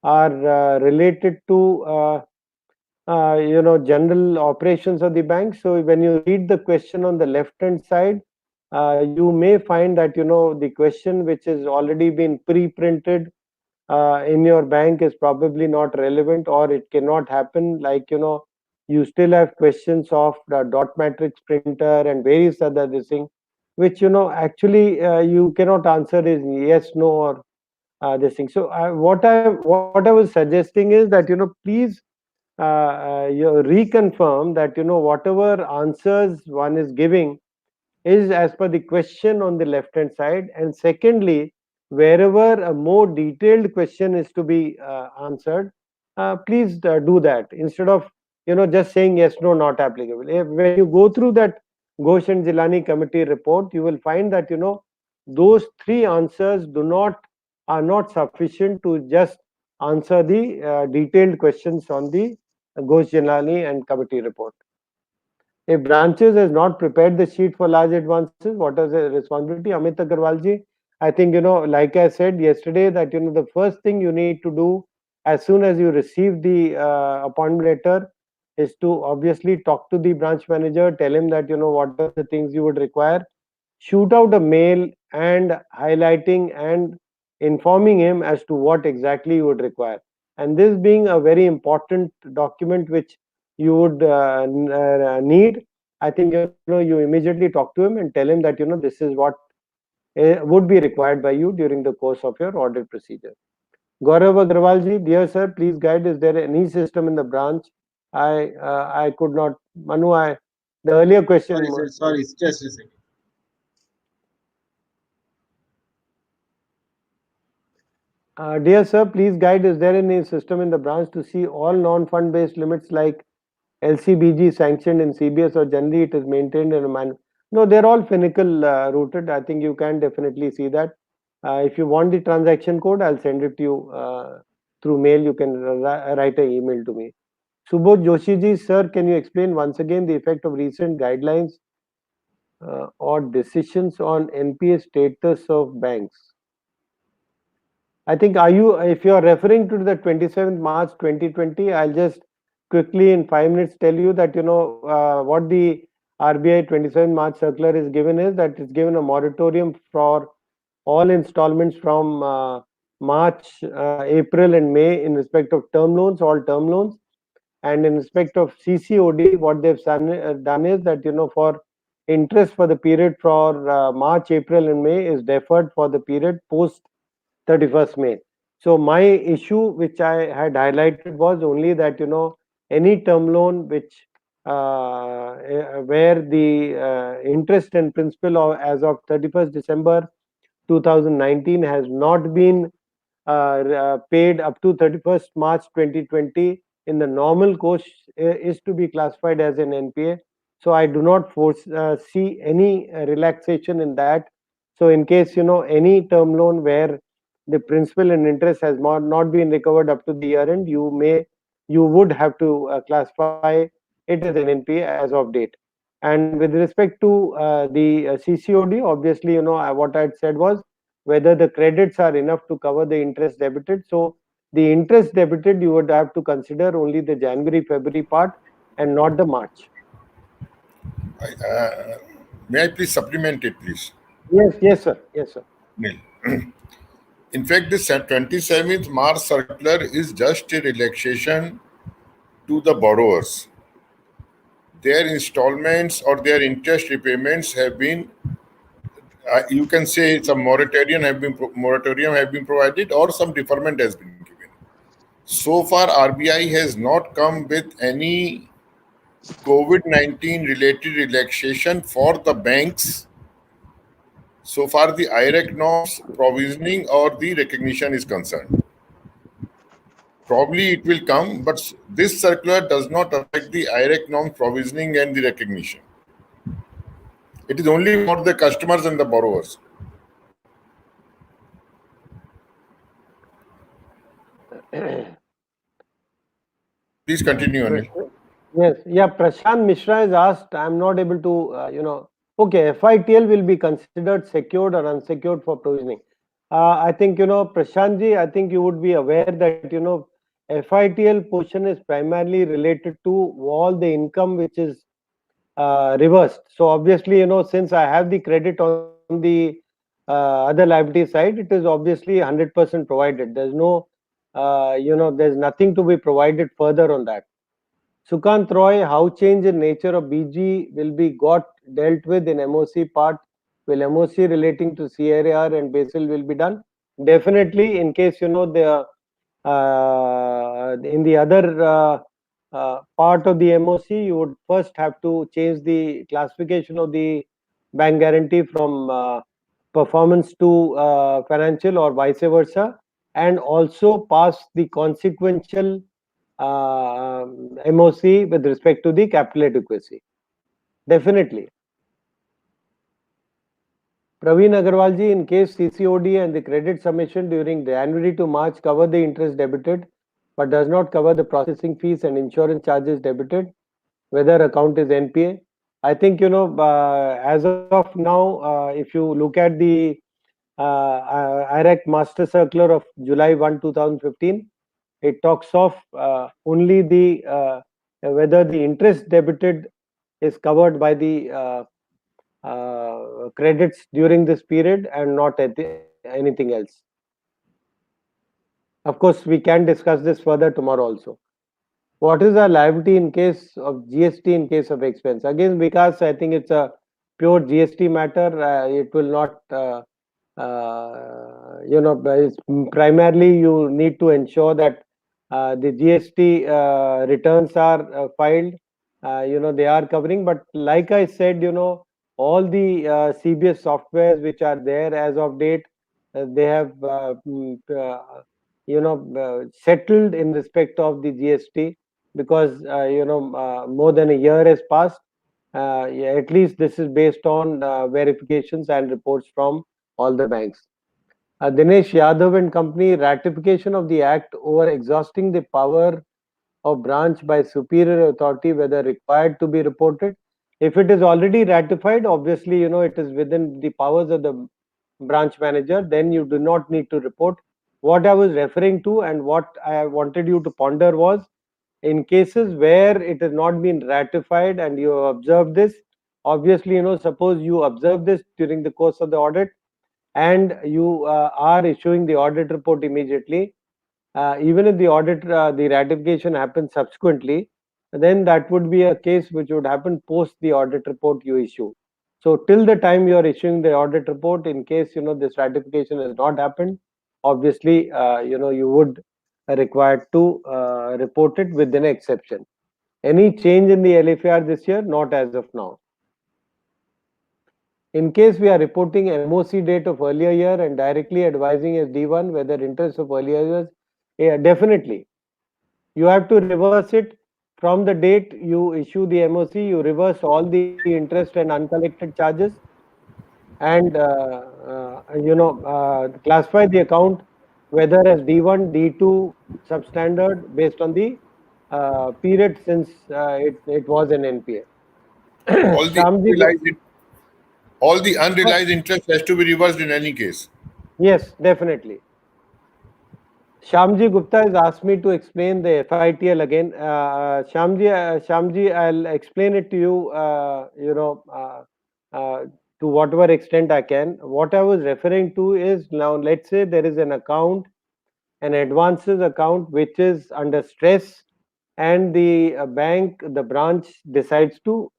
are related to, general operations of the bank. So when you read the question on the left-hand side, you may find that, the question which has already been pre-printed in your bank is probably not relevant, or it cannot happen. Like, you still have questions of the dot matrix printer and various other this thing, which, actually you cannot answer is yes, no, or this thing. So what I was suggesting is that, please you reconfirm that, whatever answers one is giving is as per the question on the left hand side. And secondly, wherever a more detailed question is to be answered, please do that instead of, just saying yes, no, not applicable. When you go through that Ghosh and Jilani committee report, you will find that those three answers are not sufficient to just answer the detailed questions on the Ghosh, Jilani and committee report. If branches has not prepared the sheet for large advances, what is the responsibility? Amit Agarwal ji, I think, like I said yesterday, that, the first thing you need to do as soon as you receive the appointment letter is to obviously talk to the branch manager, tell him that, what are the things you would require, shoot out a mail and highlighting and informing him as to what exactly you would require. And this being a very important document which you would need, I think, you immediately talk to him and tell him that, this is what would be required by you during the course of your audit procedure. Gaurav Agarwal ji, dear sir, please guide, is there any system in the branch? I could not, Manu, the earlier question. Sorry, sir, sorry, just a second. Dear sir, please guide, is there any system in the branch to see all non-fund based limits like LCBG sanctioned in CBS, or generally it is maintained in a manner? No, they're all Finacle routed. I think you can definitely see that. If you want the transaction code, I'll send it to you through mail. You can write an email to me. Subodh Joshi ji, sir, can you explain once again the effect of recent guidelines or decisions on NPA status of banks? I think, if you are referring to the 27th March 2020, I'll just quickly in 5 minutes tell you that, what the RBI 27th March circular is given is that it's given a moratorium for all installments from March, April and May in respect of term loans, all term loans. And in respect of CCOD, what they've done is that, for interest for the period for March, April and May is deferred for the period post 31st May. So my issue, which I had highlighted, was only that, any term loan which where the interest and principal as of 31st December 2019 has not been paid up to 31st March 2020 in the normal course is to be classified as an NPA. So I do not see any relaxation in that. So in case, any term loan where the principal and interest has not been recovered up to the year end, you would have to classify it as an NPA as of date. And with respect to the CCOD, obviously, what I had said was whether the credits are enough to cover the interest debited. So the interest debited, you would have to consider only the January, February part and not the March. May I please supplement it, please? Yes, sir. Yes, sir. In fact, this 27th March circular is just a relaxation to the borrowers. Their installments or their interest repayments have been, you can say, some moratorium have been provided, or some deferment has been given. So far, RBI has not come with any COVID-19 related relaxation for the banks. So far, the IRAC norms provisioning or the recognition is concerned. Probably it will come, but this circular does not affect the IRAC norms provisioning and the recognition. It is only for the customers and the borrowers. Please continue, Anil. Yes, yeah, Prashant Mishra has asked, I'm not able to, okay, FITL will be considered secured or unsecured for provisioning. I think, Prashant ji, I think you would be aware that, FITL portion is primarily related to all the income which is reversed. So obviously, since I have the credit on the other liability side, it is obviously 100% provided. There's no, there's nothing to be provided further on that. Sukant Roy, how change in nature of BG will be dealt with in MOC part? Will MOC relating to CRAR and Basel will be done? Definitely, in case, the in the other part of the MOC, you would first have to change the classification of the bank guarantee from performance to financial or vice versa, and also pass the consequential MOC with respect to the capital adequacy. Definitely. Praveen Agarwal ji, in case CCOD and the credit submission during January to March cover the interest debited, but does not cover the processing fees and insurance charges debited, whether account is NPA. I think, as of now, if you look at the IRAC Master Circular of July 1, 2015, it talks of only the whether the interest debited is covered by the credits during this period and not anything else. Of course, we can discuss this further tomorrow also. What is our liability in case of GST in case of expense? Again, because I think it's a pure GST matter. It will not, but it's primarily you need to ensure that the GST returns are filed. They are covering. But like I said, all the CBS softwares which are there as of date, they have settled in respect of the GST, because more than a year has passed. Yeah, at least this is based on verifications and reports from all the banks. Dinesh Yadav and company, ratification of the act over exhausting the power of branch by superior authority, whether required to be reported. If it is already ratified, obviously, it is within the powers of the branch manager, then you do not need to report. What I was referring to and what I wanted you to ponder was, in cases where it has not been ratified and you observe this, obviously, suppose you observe this during the course of the audit and you are issuing the audit report immediately, even if the audit, the ratification happens subsequently, then that would be a case which would happen post the audit report you issue. So till the time you are issuing the audit report, in case this ratification has not happened, obviously you would required to report it with an exception. Any change in the LFR this year? Not as of now. In case we are reporting MOC date of earlier year and directly advising as D1 whether interest of earlier years, yeah, definitely. You have to reverse it from the date you issue the MOC. You reverse all the interest and uncollected charges, and classify the account whether as D1, D2, substandard based on the period since it was an NPA. All the Shamji, unrealized, all the unrealized interest has to be reversed in any case. yes, definitely. Shamji Gupta has asked me to explain the FITL again. Shamji, I'll explain it to you, to whatever extent I can. What I was referring to is, now let's say there is an account, an advances account, which is under stress, and the bank, the branch decides to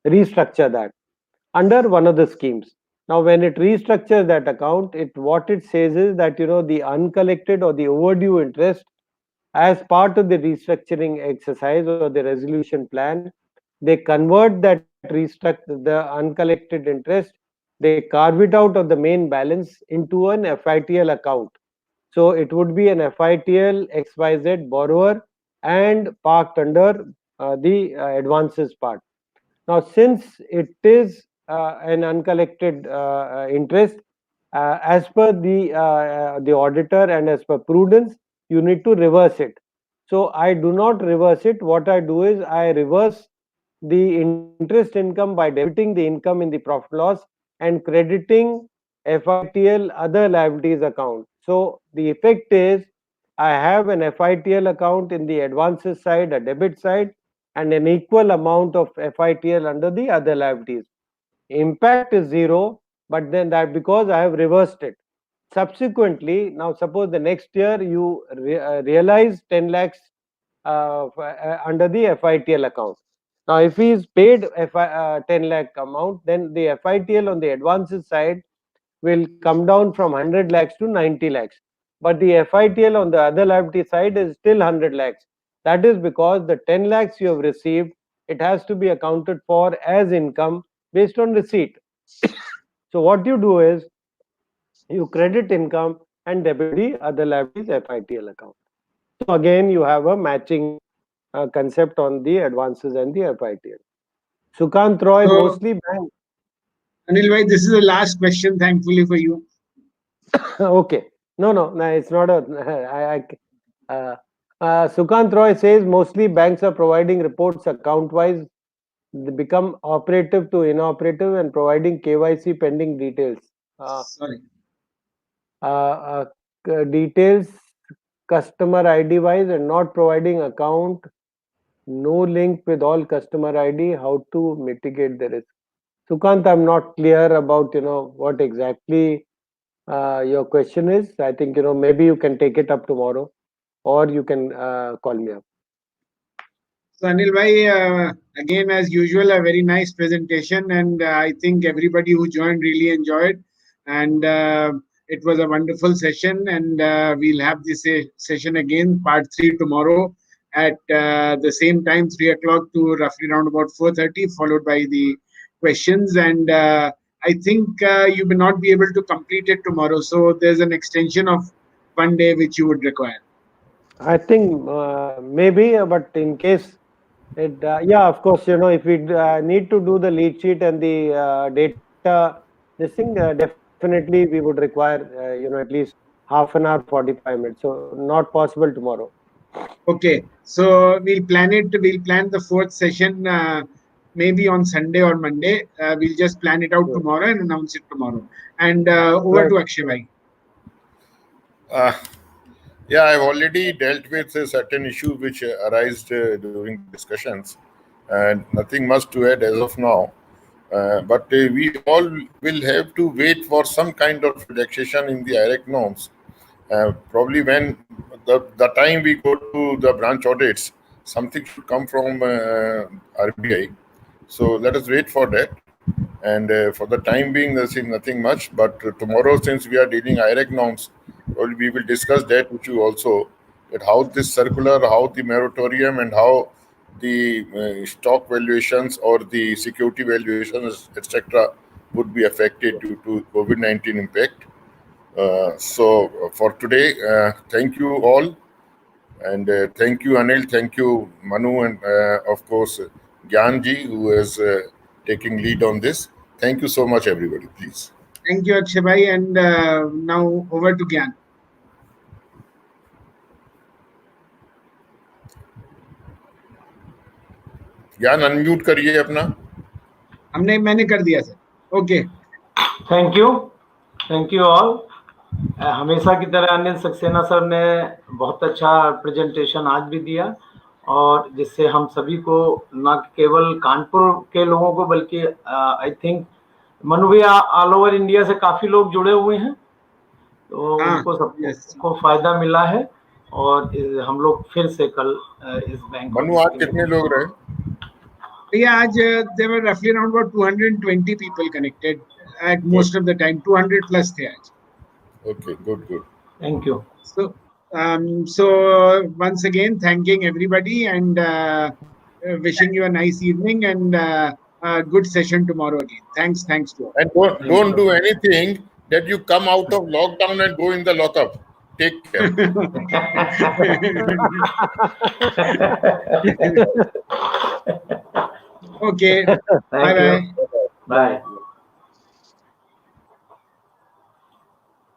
restructure that under one of the schemes. Now, when it restructures that account, what it says is that the uncollected or the overdue interest, as part of the restructuring exercise or the resolution plan, they convert that the uncollected interest, they carve it out of the main balance into an FITL account. So it would be an FITL XYZ borrower and parked under the advances part. Now, since it is an uncollected interest, as per the auditor and as per prudence, you need to reverse it. So I do not reverse it. What I do is I reverse the interest income by debiting the income in the profit loss and crediting FITL other liabilities account. So the effect is I have an FITL account in the advances side, a debit side, and an equal amount of FITL under the other liabilities. Impact is zero, but then that because I have reversed it. Subsequently, now suppose the next year you realize 10 lakhs under the FITL account. Now, if he is paid 10 lakh amount, then the FITL on the advances side will come down from 100 lakhs to 90 lakhs. But the FITL on the other liability side is still 100 lakhs. That is because the 10 lakhs you have received, it has to be accounted for as income based on receipt. So what you do is you credit income and debit the other liabilities FITL account. So again, you have a matching concept on the advances and the FITL. Sukant Roy, So, mostly bank. Anil bhai, this is the last question, thankfully for you. Okay. No, it's not a. Sukant Roy says mostly banks are providing reports account wise. They become operative to inoperative and providing KYC pending details. Sorry. Details customer ID wise and not providing account, no link with all customer ID. How to mitigate the risk? Sukant, I'm not clear about what exactly your question is. I think maybe you can take it up tomorrow, or you can call me up. So Anil bhai, again as usual, a very nice presentation, and I think everybody who joined really enjoyed, and it was a wonderful session. And we'll have this session again, part 3 tomorrow at the same time, 3 o'clock to roughly around about 4:30, followed by the questions. And I think you may not be able to complete it tomorrow, so there's an extension of 1 day which you would require. I think maybe, but in case it, yeah, of course, if we need to do the lead sheet and the data, this thing, definitely we would require, at least half an hour, 45 minutes. So not possible tomorrow. Okay, so we'll plan it. We'll plan the fourth session maybe on Sunday or Monday. We'll just plan it out Sure. tomorrow and announce it tomorrow. And over Right. to Akshay bhai. Yeah, I've already dealt with a certain issue which arose during the discussions, and nothing much to add as of now. But we all will have to wait for some kind of relaxation in the IRAC norms. Probably when the time we go to the branch audits, something should come from RBI. So let us wait for that. And for the time being, there's nothing much. But tomorrow, since we are dealing IRAC norms, well, we will discuss that issue also. That how this circular, how the moratorium, and how the stock valuations or the security valuations, etc., would be affected due to COVID-19 impact. So for today, thank you all, and thank you Anil, thank you Manu, and of course Gyanji, who is taking lead on this. Thank you so much, everybody. Please. Thank you, Akshay bhai. And now over to Gyan. ज्ञान unmute करिए अपना. मैंने कर दिया sir. Okay. Thank you all. हमेशा की तरह Anil Saxena sir ने बहुत अच्छा प्रेजेंटेशन आज भी दिया, और जिससे हम सभी को, न केवल कानपुर के लोगों को बल्कि आई थिंक मनु भैया ऑल ओवर इंडिया से काफी लोग जुड़े हुए हैं, तो उनको सबको फायदा मिला है. और हम लोग फिर से कल इस बैंक. मनु, आज कितने लोग रहे? Yeah, there were roughly around about 220 people connected at most of the time. 200 plus the aaj. Okay, good. Thank you. So once again, thanking everybody and wishing you a nice evening and a good session tomorrow again. Thanks to all. And don't do anything that you come out of lockdown and go in the lockup. Take care. Okay. Thank you. Bye.